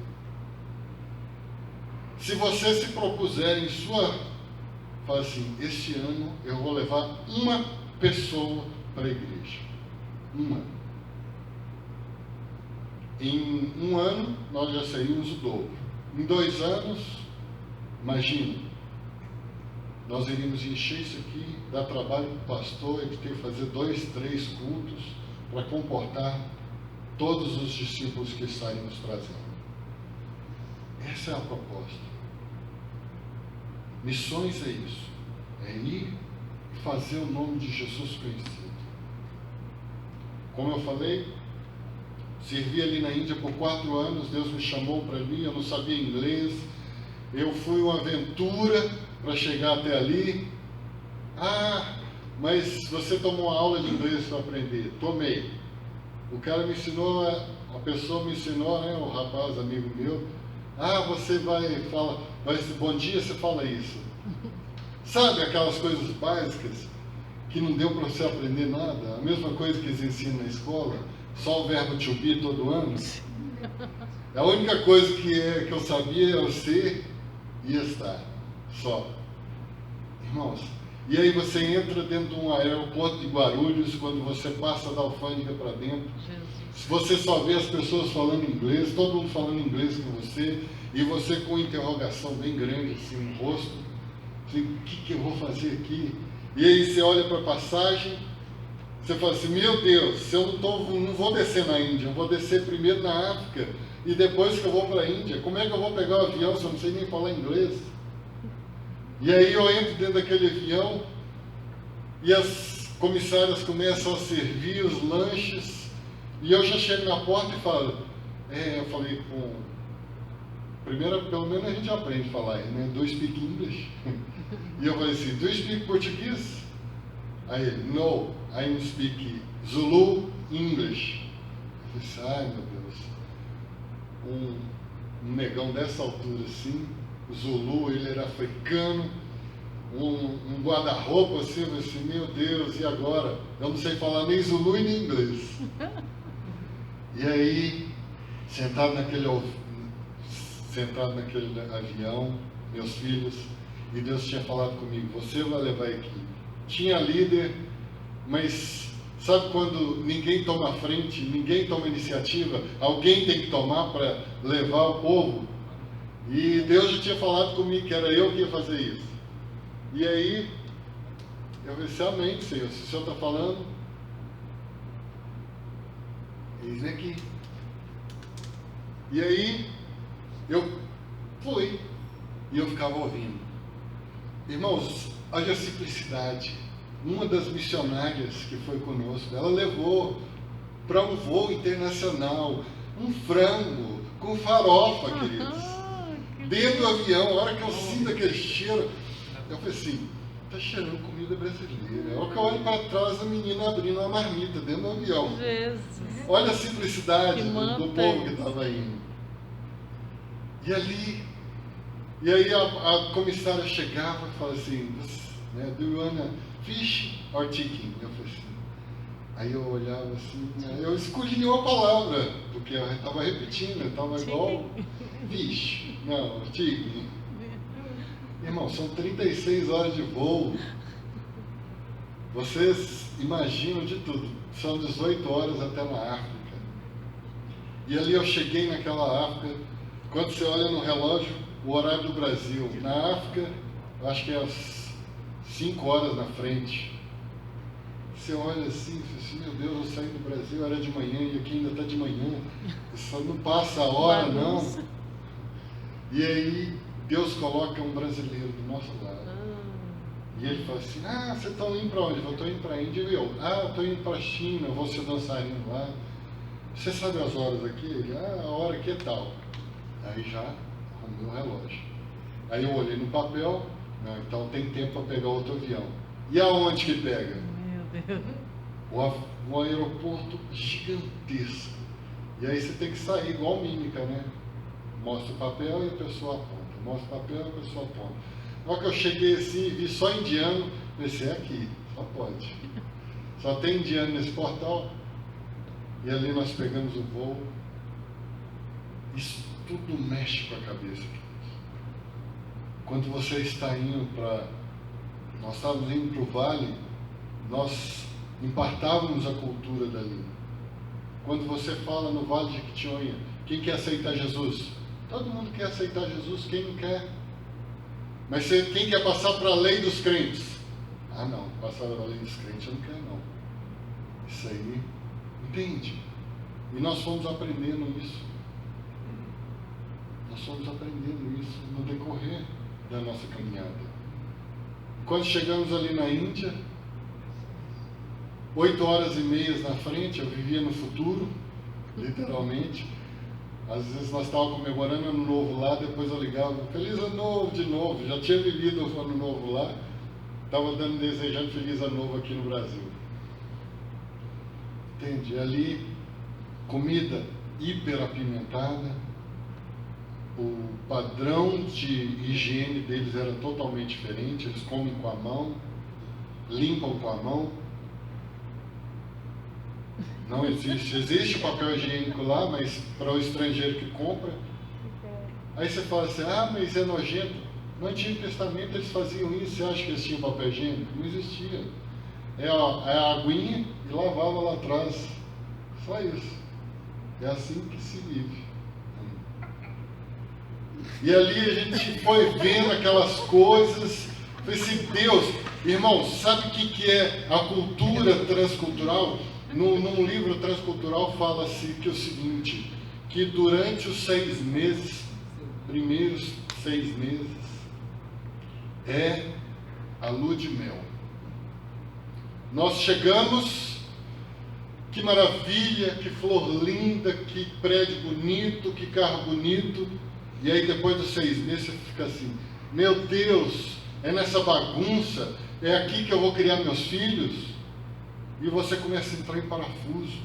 Se você se propuser em fala assim, este ano eu vou levar uma pessoa para a igreja. Uma. Em um ano, nós já seríamos o dobro. Em 2 anos, imagina, nós iríamos encher isso aqui, dar trabalho para o pastor, ele tem que fazer 2, 3 cultos para comportar todos os discípulos que estaríamos trazendo. Essa é a proposta. Missões é isso. É ir e fazer o nome de Jesus conhecido. Como eu falei, servi ali na Índia por 4 anos, Deus me chamou para ali, eu não sabia inglês, eu fui uma aventura para chegar até ali. Mas você tomou uma aula de inglês para aprender? Tomei. O cara me ensinou, a pessoa me ensinou, né, o rapaz, amigo meu, você vai dizer bom dia, você fala isso. Sabe aquelas coisas básicas que não deu para você aprender nada? A mesma coisa que eles ensinam na escola, só o verbo to be todo ano. A única coisa que eu sabia era o ser e estar, só. Irmãos, e aí você entra dentro de um aeroporto de Guarulhos, quando você passa da alfândega para dentro, se você só vê as pessoas falando inglês, todo mundo falando inglês com você, e você com uma interrogação bem grande assim no rosto, assim, o que eu vou fazer aqui? E aí você olha para a passagem, você fala assim, meu Deus, se eu não vou descer na Índia, eu vou descer primeiro na África, e depois que eu vou para a Índia, como é que eu vou pegar o avião se eu não sei nem falar inglês? E aí eu entro dentro daquele avião, e as comissárias começam a servir os lanches, e eu já chego na porta e falo, eu falei primeiro, pelo menos a gente aprende a falar, né? Do you speak English? E eu falei assim, do you speak Portuguese? Aí ele, no, I speak Zulu English. Eu falei assim, ai meu Deus, um negão dessa altura assim, Zulu, ele era africano, um guarda-roupa assim, eu falei assim, meu Deus, e agora? Eu não sei falar nem Zulu e nem inglês. E aí, sentado naquele avião, meus filhos, e Deus tinha falado comigo, você vai levar a equipe. Tinha líder, mas sabe quando ninguém toma a frente, ninguém toma iniciativa, alguém tem que tomar para levar o povo? E Deus já tinha falado comigo que era eu que ia fazer isso. E aí, eu disse, amém, Senhor, se o Senhor está falando, eis aqui. E aí, eu fui, e eu ficava ouvindo. Irmãos, olha a simplicidade. Uma das missionárias que foi conosco, ela levou para um voo internacional um frango com farofa, queridos. Dentro do avião, a hora que eu sinto aquele cheiro, eu falei assim, está cheirando comida brasileira. A hora que eu olho para trás, a menina abrindo uma marmita dentro do avião.
Jesus.
Olha a simplicidade do povo que estava indo. E aí a comissária chegava e falava assim, né, do you wanna fish or chicken? Eu falei assim. Aí eu olhava assim, eu escolhi uma palavra, porque eu estava repetindo, eu estava igual fish, não, chicken. Irmão, são 36 horas de voo. Vocês imaginam de tudo. São 18 horas até na África. E ali eu cheguei naquela África. Quando você olha no relógio, o horário do Brasil. Na África, acho que é às 5 horas na frente. Você olha assim, meu Deus, eu saí do Brasil, era de manhã e aqui ainda está de manhã. Só não passa a hora, não. E aí, Deus coloca um brasileiro do nosso lado. E ele fala assim, vocês estão indo para onde? Eu estou indo para a Índia. E eu, estou indo para a China, eu vou ser dançarino lá. Você sabe as horas aqui? Ele, a hora aqui é tal. Aí já arrumei o relógio. Aí eu olhei no papel, então tem tempo para pegar outro avião. E aonde que pega?
Meu Deus.
Um aeroporto gigantesco. E aí você tem que sair igual mímica, né? Mostra o papel e a pessoa aponta. Mostra o papel e a pessoa aponta. Na hora que eu cheguei assim e vi só indiano, pensei, é aqui, só pode. Só tem indiano nesse portal. E ali nós pegamos o voo. Isso tudo mexe com a cabeça. Quando você está indo para... Nós estávamos indo para o vale, nós impartávamos a cultura dali. Quando você fala no Vale de Jequitinhonha, quem quer aceitar Jesus? Todo mundo quer aceitar Jesus, quem não quer? Mas quem quer passar para a lei dos crentes? Não, passar para a lei dos crentes eu não quero não. Isso aí, entende? E nós fomos aprendendo isso. Nós fomos aprendendo isso no decorrer da nossa caminhada. Quando chegamos ali na Índia, 8 horas e meia na frente, eu vivia no futuro, literalmente. Às vezes nós estávamos comemorando Ano Novo lá, depois eu ligava, Feliz Ano Novo de novo, já tinha vivido o Ano Novo lá, estava desejando Feliz Ano Novo aqui no Brasil. Entende? Ali, comida hiper apimentada, o padrão de higiene deles era totalmente diferente, eles comem com a mão, limpam com a mão. Não existe papel higiênico lá, mas para o estrangeiro que compra. Aí você fala assim, mas é nojento. No Antigo Testamento eles faziam isso, você acha que eles tinham papel higiênico? Não existia. É a aguinha e lavava lá atrás. Só isso. É assim que se vive. E ali a gente foi vendo aquelas coisas. Falei assim, Deus, irmão, sabe o que é a cultura transcultural? Num livro transcultural fala-se que é o seguinte, que durante os 6 meses, primeiros 6 meses, é a lua de mel. Nós chegamos, que maravilha, que flor linda, que prédio bonito, que carro bonito, e aí depois dos 6 meses você fica assim, meu Deus, é nessa bagunça, é aqui que eu vou criar meus filhos? E você começa a entrar em parafuso.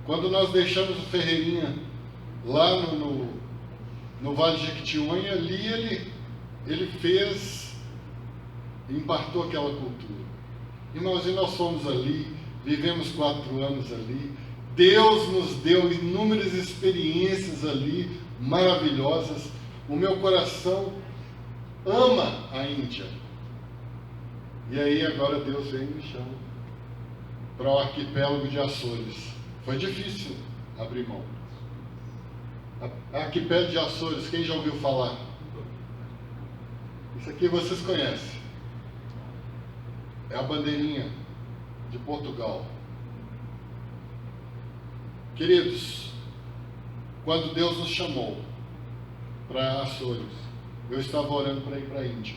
Quando nós deixamos o Ferreirinha lá no Vale de Jequitinhonha, ali ele fez, impartou aquela cultura. Irmãos, e nós fomos ali, vivemos 4 anos ali, Deus nos deu inúmeras experiências ali, maravilhosas. O meu coração ama a Índia. E aí agora Deus vem e me chama para o arquipélago de Açores. Foi difícil abrir mão. Arquipélago de Açores, quem já ouviu falar? Isso aqui vocês conhecem. É a bandeirinha de Portugal. Queridos, quando Deus nos chamou para Açores, eu estava orando para ir para a Índia.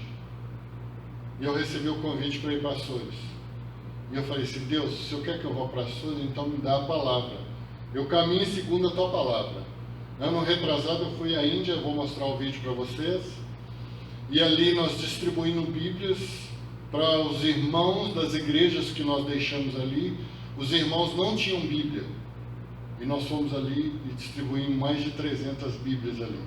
E eu recebi o convite para ir para Açores. E eu falei assim, Deus, se o Senhor quer que eu vá para Açores, então me dá a palavra. Eu caminho segundo a tua palavra. Ano retrasado eu fui à Índia, eu vou mostrar o vídeo para vocês. E ali nós distribuindo Bíblias para os irmãos das igrejas que nós deixamos ali. Os irmãos não tinham Bíblia. E nós fomos ali e distribuímos mais de 300 Bíblias ali.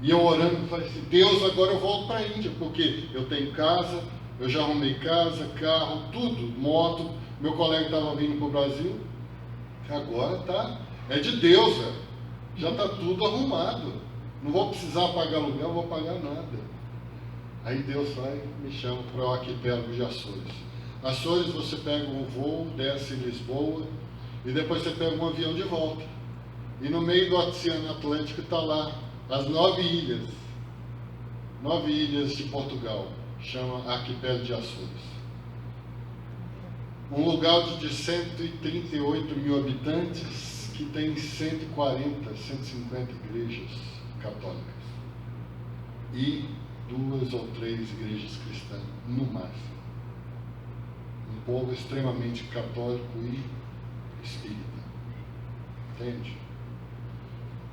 E eu orando, falei assim, Deus, agora eu volto para a Índia, porque eu tenho casa, eu já arrumei casa, carro, tudo, moto. Meu colega estava vindo para o Brasil. Agora tá, é de Deus, velho. Já está tudo arrumado. Não vou precisar pagar aluguel, não vou pagar nada. Aí Deus vai e me chama para o arquipélago de Açores. Açores você pega um voo, desce em Lisboa, e depois você pega um avião de volta. E no meio do Oceano Atlântico está lá as 9 ilhas. 9 ilhas de Portugal. Chama Arquipélago de Açores. Um lugar de 138 mil habitantes que tem 140, 150 igrejas católicas. E 2 ou 3 igrejas cristãs, no máximo. Um povo extremamente católico e espírita. Entende?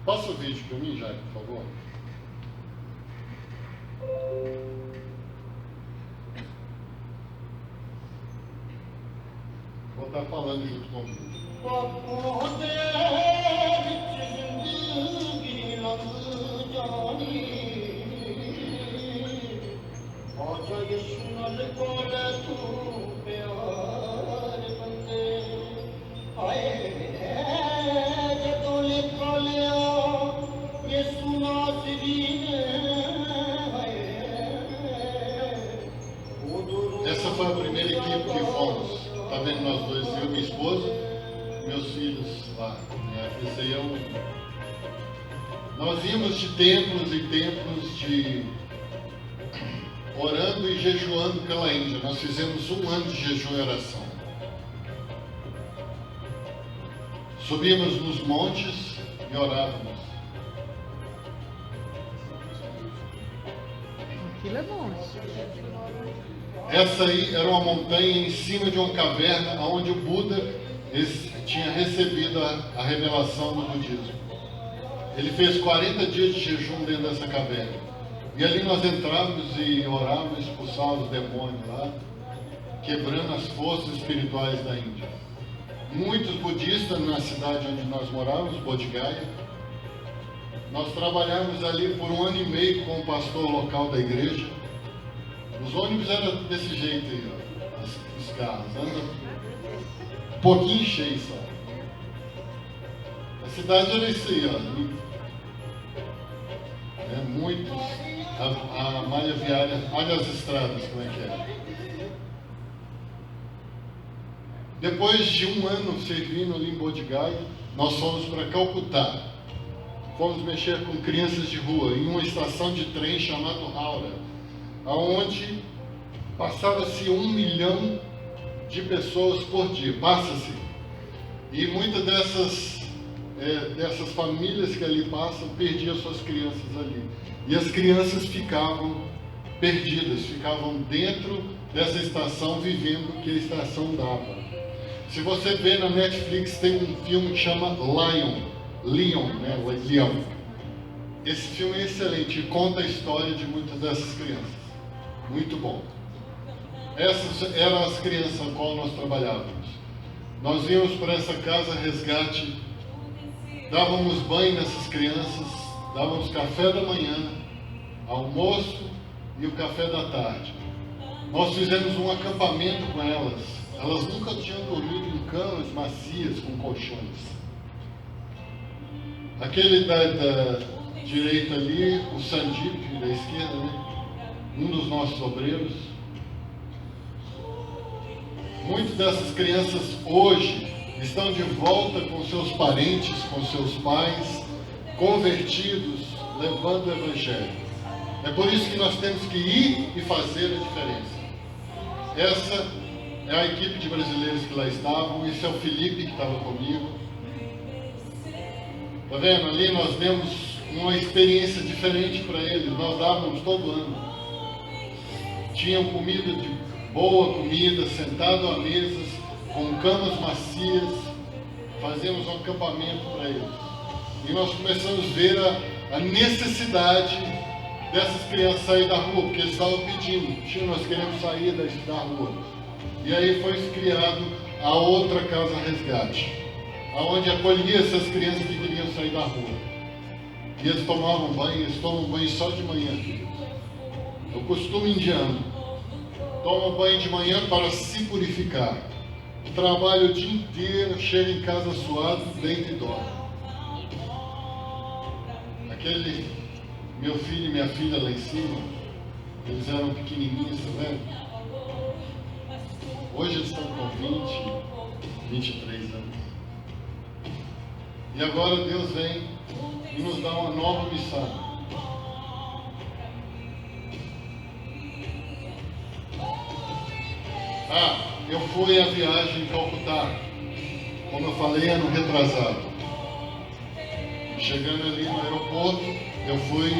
Passa o vídeo para mim, Jair, por favor. Vou estar falando junto com o vídeo. Essa foi a primeira equipe que fomos. Está vendo nós dois, eu e minha esposa, meus filhos lá. Esse aí é Nós íamos de templos e templos de orando e jejuando pela Índia. Nós fizemos 1 ano de jejum e oração. Subíamos nos montes e orávamos.
Aquilo é bom.
Essa aí era uma montanha em cima de uma caverna onde o Buda tinha recebido a revelação do budismo. Ele fez 40 dias de jejum dentro dessa caverna. E ali nós entrávamos e orávamos, expulsávamos os demônios lá, quebrando as forças espirituais da Índia. Muitos budistas na cidade onde nós morávamos, Bodh Gaya. Nós trabalhávamos ali por 1 ano e meio com o pastor local da igreja. Os ônibus eram desse jeito aí, ó, os carros, andam um pouquinho cheio só. A cidade era isso aí, ó. Muitos, a malha viária, olha as estradas como é que é. Depois de 1 ano servindo ali em Bodh Gaya, nós fomos para Calcutá. Fomos mexer com crianças de rua em uma estação de trem chamada Howrah, aonde passava-se 1 milhão de pessoas por dia, passa-se. E muitas dessas famílias que ali passam perdiam suas crianças ali. E as crianças ficavam perdidas, ficavam dentro dessa estação vivendo o que a estação dava. Se você vê na Netflix, tem um filme que chama Leon. Esse filme é excelente e conta a história de muitas dessas crianças. Muito bom. Essas eram as crianças com as quais nós trabalhávamos. Nós íamos para essa casa resgate, dávamos banho nessas crianças, Dávamos café da manhã, almoço e o café da tarde. Nós fizemos um acampamento com elas. Elas nunca tinham dormido em camas macias com colchões. Aquele da direita ali, o Sandip, da esquerda, né? Um dos nossos obreiros. Muitas dessas crianças hoje estão de volta com seus parentes, com seus pais, convertidos, levando o Evangelho. É por isso que nós temos que ir e fazer a diferença. Essa é a equipe de brasileiros que lá estavam. Esse é o Felipe que estava comigo. Está vendo? Ali nós demos uma experiência diferente para eles. Nós dávamos todo ano. Tinham comida, boa comida, sentado à mesas, com camas macias. Fazíamos um acampamento para eles. E nós começamos a ver a necessidade dessas crianças sair da rua, porque eles estavam pedindo, tio, nós queremos sair da rua. E aí foi criado a outra Casa Resgate, aonde acolhia essas crianças que queriam sair da rua. E eles tomavam banho, eles tomam banho só de manhã. É o costume indiano. Tomam banho de manhã para se purificar. Trabalha o dia inteiro, chega em casa suado, deita e dorme. Aquele meu filho e minha filha lá em cima, eles eram pequenininhos, tá vendo? Hoje eles estão com 23 anos. E agora Deus vem e nos dá uma nova missão. Eu fui à viagem em Calcutá, como eu falei, ano retrasado. Chegando ali no aeroporto, eu fui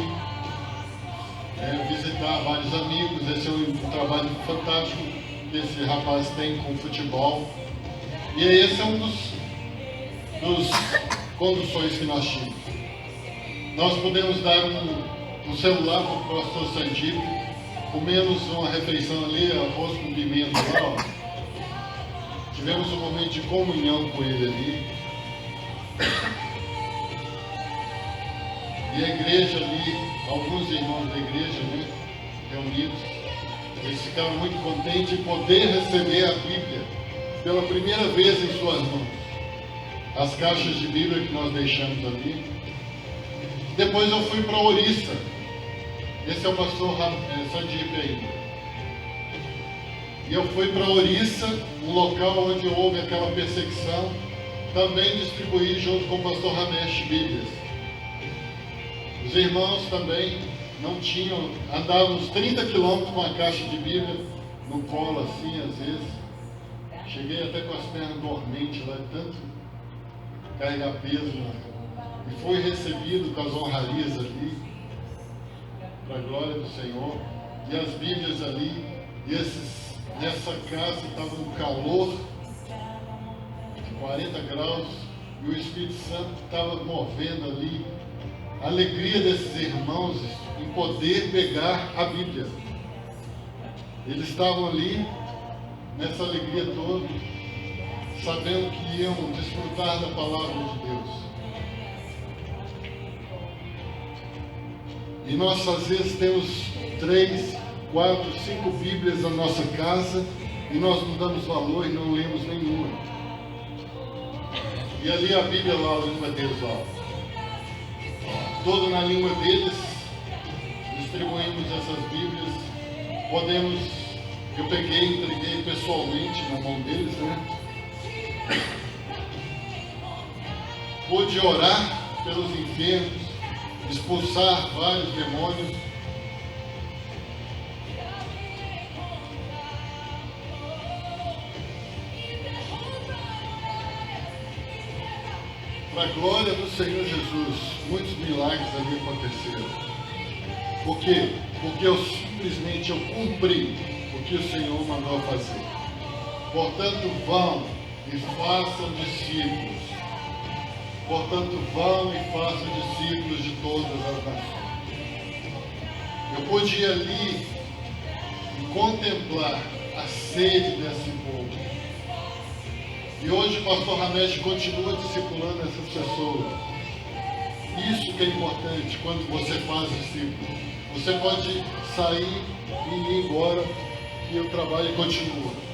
visitar vários amigos. Esse é um trabalho fantástico que esse rapaz tem com futebol. E esse é um dos conduções que nós tínhamos. Nós podemos dar um celular para o pastor Sandip, comemos uma refeição ali, arroz com pimenta lá. Tivemos um momento de comunhão com ele ali. E a igreja ali, alguns irmãos da igreja, né, reunidos, eles ficaram muito contentes de poder receber a Bíblia pela primeira vez em suas mãos. As caixas de Bíblia que nós deixamos ali. Depois eu fui para Orissa. Esse é o pastor Sandip ainda. E eu fui para Orissa, um local onde houve aquela perseguição, também distribuí junto com o pastor Ramesh Bíblias. Os irmãos também não tinham, andavam uns 30 quilômetros com a caixa de Bíblia no colo assim, às vezes. Cheguei até com as pernas dormentes lá, de tanto carregar peso, e fui recebido com as honrarias ali, para a glória do Senhor, e as Bíblias ali, e nessa casa estava um calor de 40 graus, e o Espírito Santo estava movendo ali. A alegria desses irmãos em poder pegar a Bíblia. Eles estavam ali, nessa alegria toda, sabendo que iam desfrutar da palavra de Deus. E nós às vezes temos 3, 4, 5 Bíblias na nossa casa e nós não damos valor e não lemos nenhuma. E ali a Bíblia lá, a língua deles lá. Toda na língua deles, distribuímos essas Bíblias. Eu peguei e entreguei pessoalmente na mão deles, né? Pude orar pelos enfermos, expulsar vários demônios. Para a glória do Senhor Jesus, muitos milagres ali aconteceram. Por quê? Porque eu cumpri o que o Senhor mandou fazer. Portanto, vão e façam discípulos. Portanto, vão e façam discípulos de todas as nações. Eu pude ir ali e contemplar a sede desse povo. E hoje o pastor Ramesh continua discipulando essas pessoas. Isso que é importante quando você faz discípulo. Você pode sair e ir embora e o trabalho continua.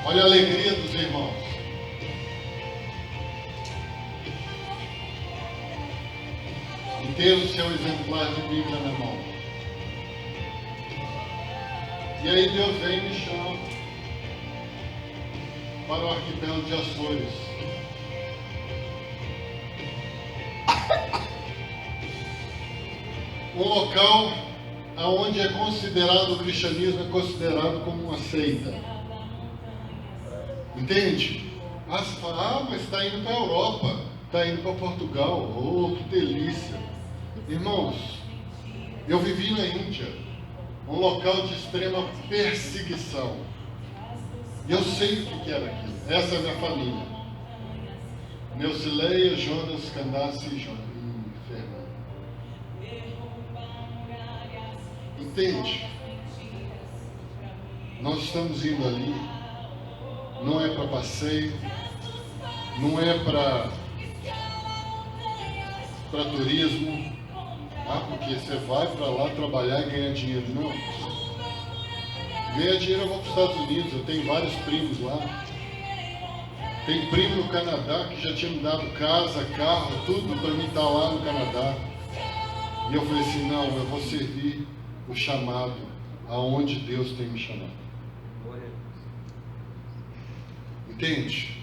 Olha a alegria dos irmãos. E ter o seu exemplar de Bíblia na mão. E aí Deus vem e me chama para o arquipélago de Açores. Um local onde é considerado, o cristianismo é considerado como uma seita. Entende? Ah, você fala, mas está indo para a Europa, está indo para Portugal. Oh, que delícia. Irmãos, eu vivi na Índia, um local de extrema perseguição. E eu sei o que era aquilo. Essa é a minha família. Neucileia, Jonas, Candace e Fernando. Entende? Nós estamos indo ali. Não é para passeio, não é para turismo, porque você vai para lá trabalhar e ganhar dinheiro. Não. Ganhar dinheiro eu vou para os Estados Unidos, eu tenho vários primos lá. Tem primo no Canadá que já tinha me dado casa, carro, tudo para mim estar lá no Canadá. E eu falei assim, não, eu vou servir o chamado aonde Deus tem me chamado. Entende?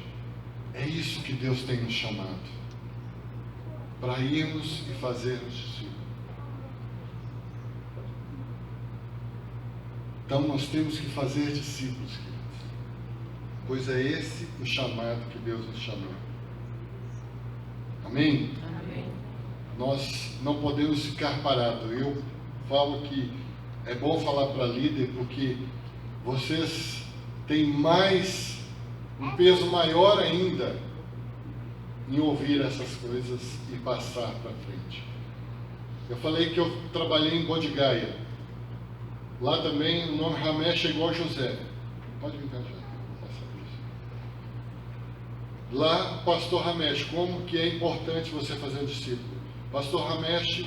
É isso que Deus tem nos chamado. Para irmos e fazermos discípulos. Então nós temos que fazer discípulos, queridos. Pois é esse o chamado que Deus nos chamou. Amém?
Amém.
Nós não podemos ficar parados. Eu falo que é bom falar para líder porque vocês têm um peso maior ainda em ouvir essas coisas e passar para frente. Eu falei que eu trabalhei em Bodhgaya. Lá também o nome Ramesh é igual a José. Pode vir cá, já. Vou passar por isso. Lá, pastor Ramesh, como que é importante você fazer um discípulo? Pastor Ramesh,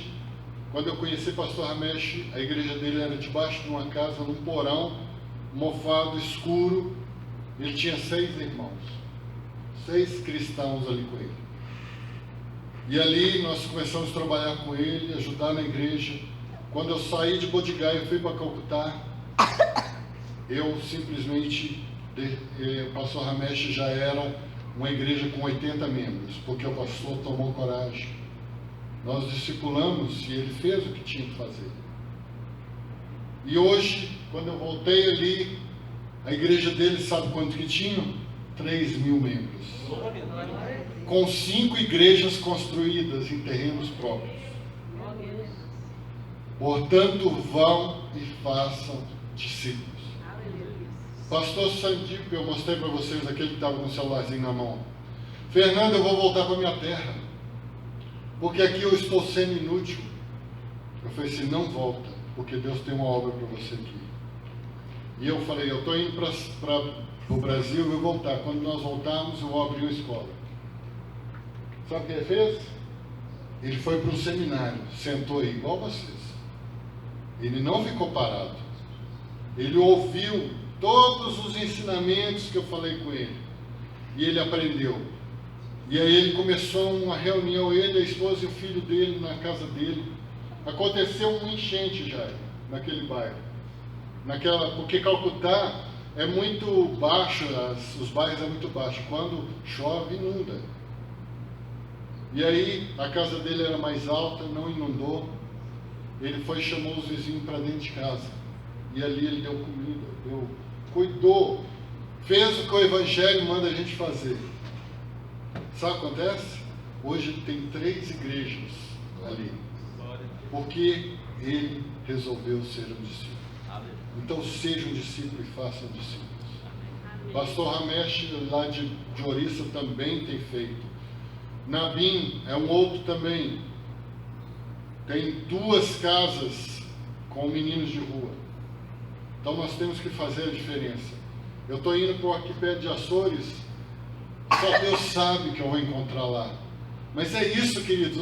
quando eu conheci pastor Ramesh, a igreja dele era debaixo de uma casa, num porão, mofado, escuro. Ele tinha 6 irmãos, 6 cristãos ali com ele. E ali nós começamos a trabalhar com ele, ajudar na igreja. Quando eu saí de Bodhgaya e fui para Calcutá, eu simplesmente, o pastor Ramesh já era uma igreja com 80 membros, porque o pastor tomou coragem. Nós discipulamos e ele fez o que tinha que fazer. E hoje, quando eu voltei ali, a igreja dele, sabe quanto que tinha? 3.000 membros. Com 5 igrejas construídas em terrenos próprios. Portanto, vão e façam discípulos. Pastor Sandico, eu mostrei para vocês aquele que estava com o celularzinho na mão. Fernando, eu vou voltar para minha terra, porque aqui eu estou sendo inútil. Eu falei assim, não volta, porque Deus tem uma obra para você aqui. E eu falei, eu estou indo para o Brasil e vou voltar. Quando nós voltarmos, eu vou abrir uma escola. Sabe o que ele fez? Ele foi para um seminário, sentou aí, igual vocês. Ele não ficou parado. Ele ouviu todos os ensinamentos que eu falei com ele. E ele aprendeu. E aí ele começou uma reunião, ele, a esposa e o filho dele, na casa dele. Aconteceu um enchente já, naquele bairro. Porque Calcutá é muito baixo, os bairros é muito baixo. Quando chove, inunda. E aí a casa dele era mais alta, não inundou. Ele foi e chamou os vizinhos para dentro de casa. E ali ele deu comida, cuidou, fez o que o Evangelho manda a gente fazer. Sabe o que acontece? Hoje ele tem 3 igrejas ali. Porque ele resolveu ser um discípulo. Então seja um discípulo e faça um discípulo. Pastor Ramesh, lá de Orissa, também tem feito. Nabim é um outro também. Tem 2 casas com meninos de rua. Então nós temos que fazer a diferença. Eu estou indo para o arquipélago de Açores, só Deus sabe que eu vou encontrar lá. Mas é isso, queridos,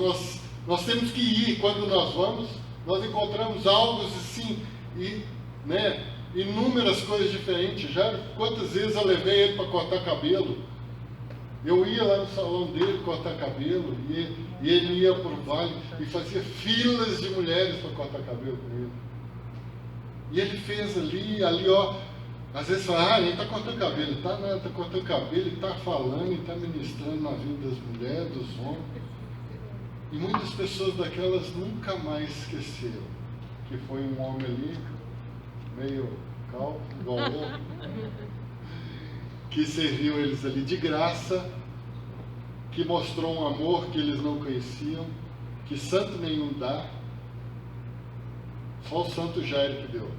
nós temos que ir. Quando nós vamos, nós encontramos algo assim, inúmeras coisas diferentes. Já quantas vezes eu levei ele para cortar cabelo? Eu ia lá no salão dele cortar cabelo, e ele ia por vale e fazia filas de mulheres para cortar cabelo comigo. E ele fez ali, ó. Às vezes fala, ele está cortando cabelo, está cortando cabelo, ele está falando, e está ministrando na vida das mulheres, dos homens. E muitas pessoas daquelas nunca mais esqueceram que foi um homem ali, meio calmo, igual eu, que serviu eles ali de graça, que mostrou um amor que eles não conheciam, que santo nenhum dá, só o santo Jairo que deu.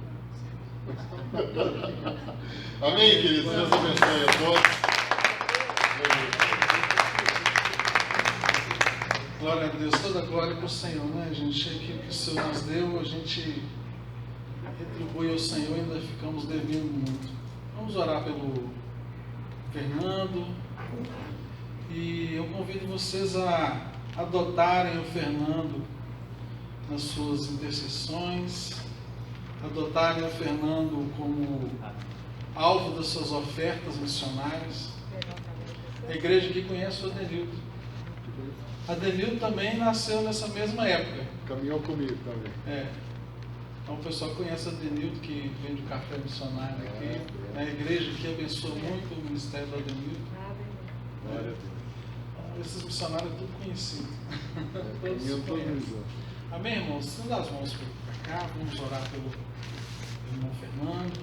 Amém, queridos? Deus abençoe a todos.
Glória a Deus, toda glória para o Senhor, né, gente? Aquilo que o Senhor nos deu, a gente retribui ao Senhor e ainda ficamos devendo muito. Vamos orar pelo Fernando. E eu convido vocês a adotarem o Fernando nas suas intercessões, adotarem o Fernando como alvo das suas ofertas missionárias. A igreja aqui conhece o Adenildo. Adenildo também nasceu nessa mesma época.
Caminhou comigo também.
Então o pessoal conhece a Adenildo, que vem do café missionário aqui. A igreja aqui abençoa muito o ministério do Adenildo.
Glória a Deus.
Esses missionários tudo conhecidos.
Caminhou todos.
Amém, irmãos? Estenda as mãos para cá, vamos orar pelo irmão Fernando.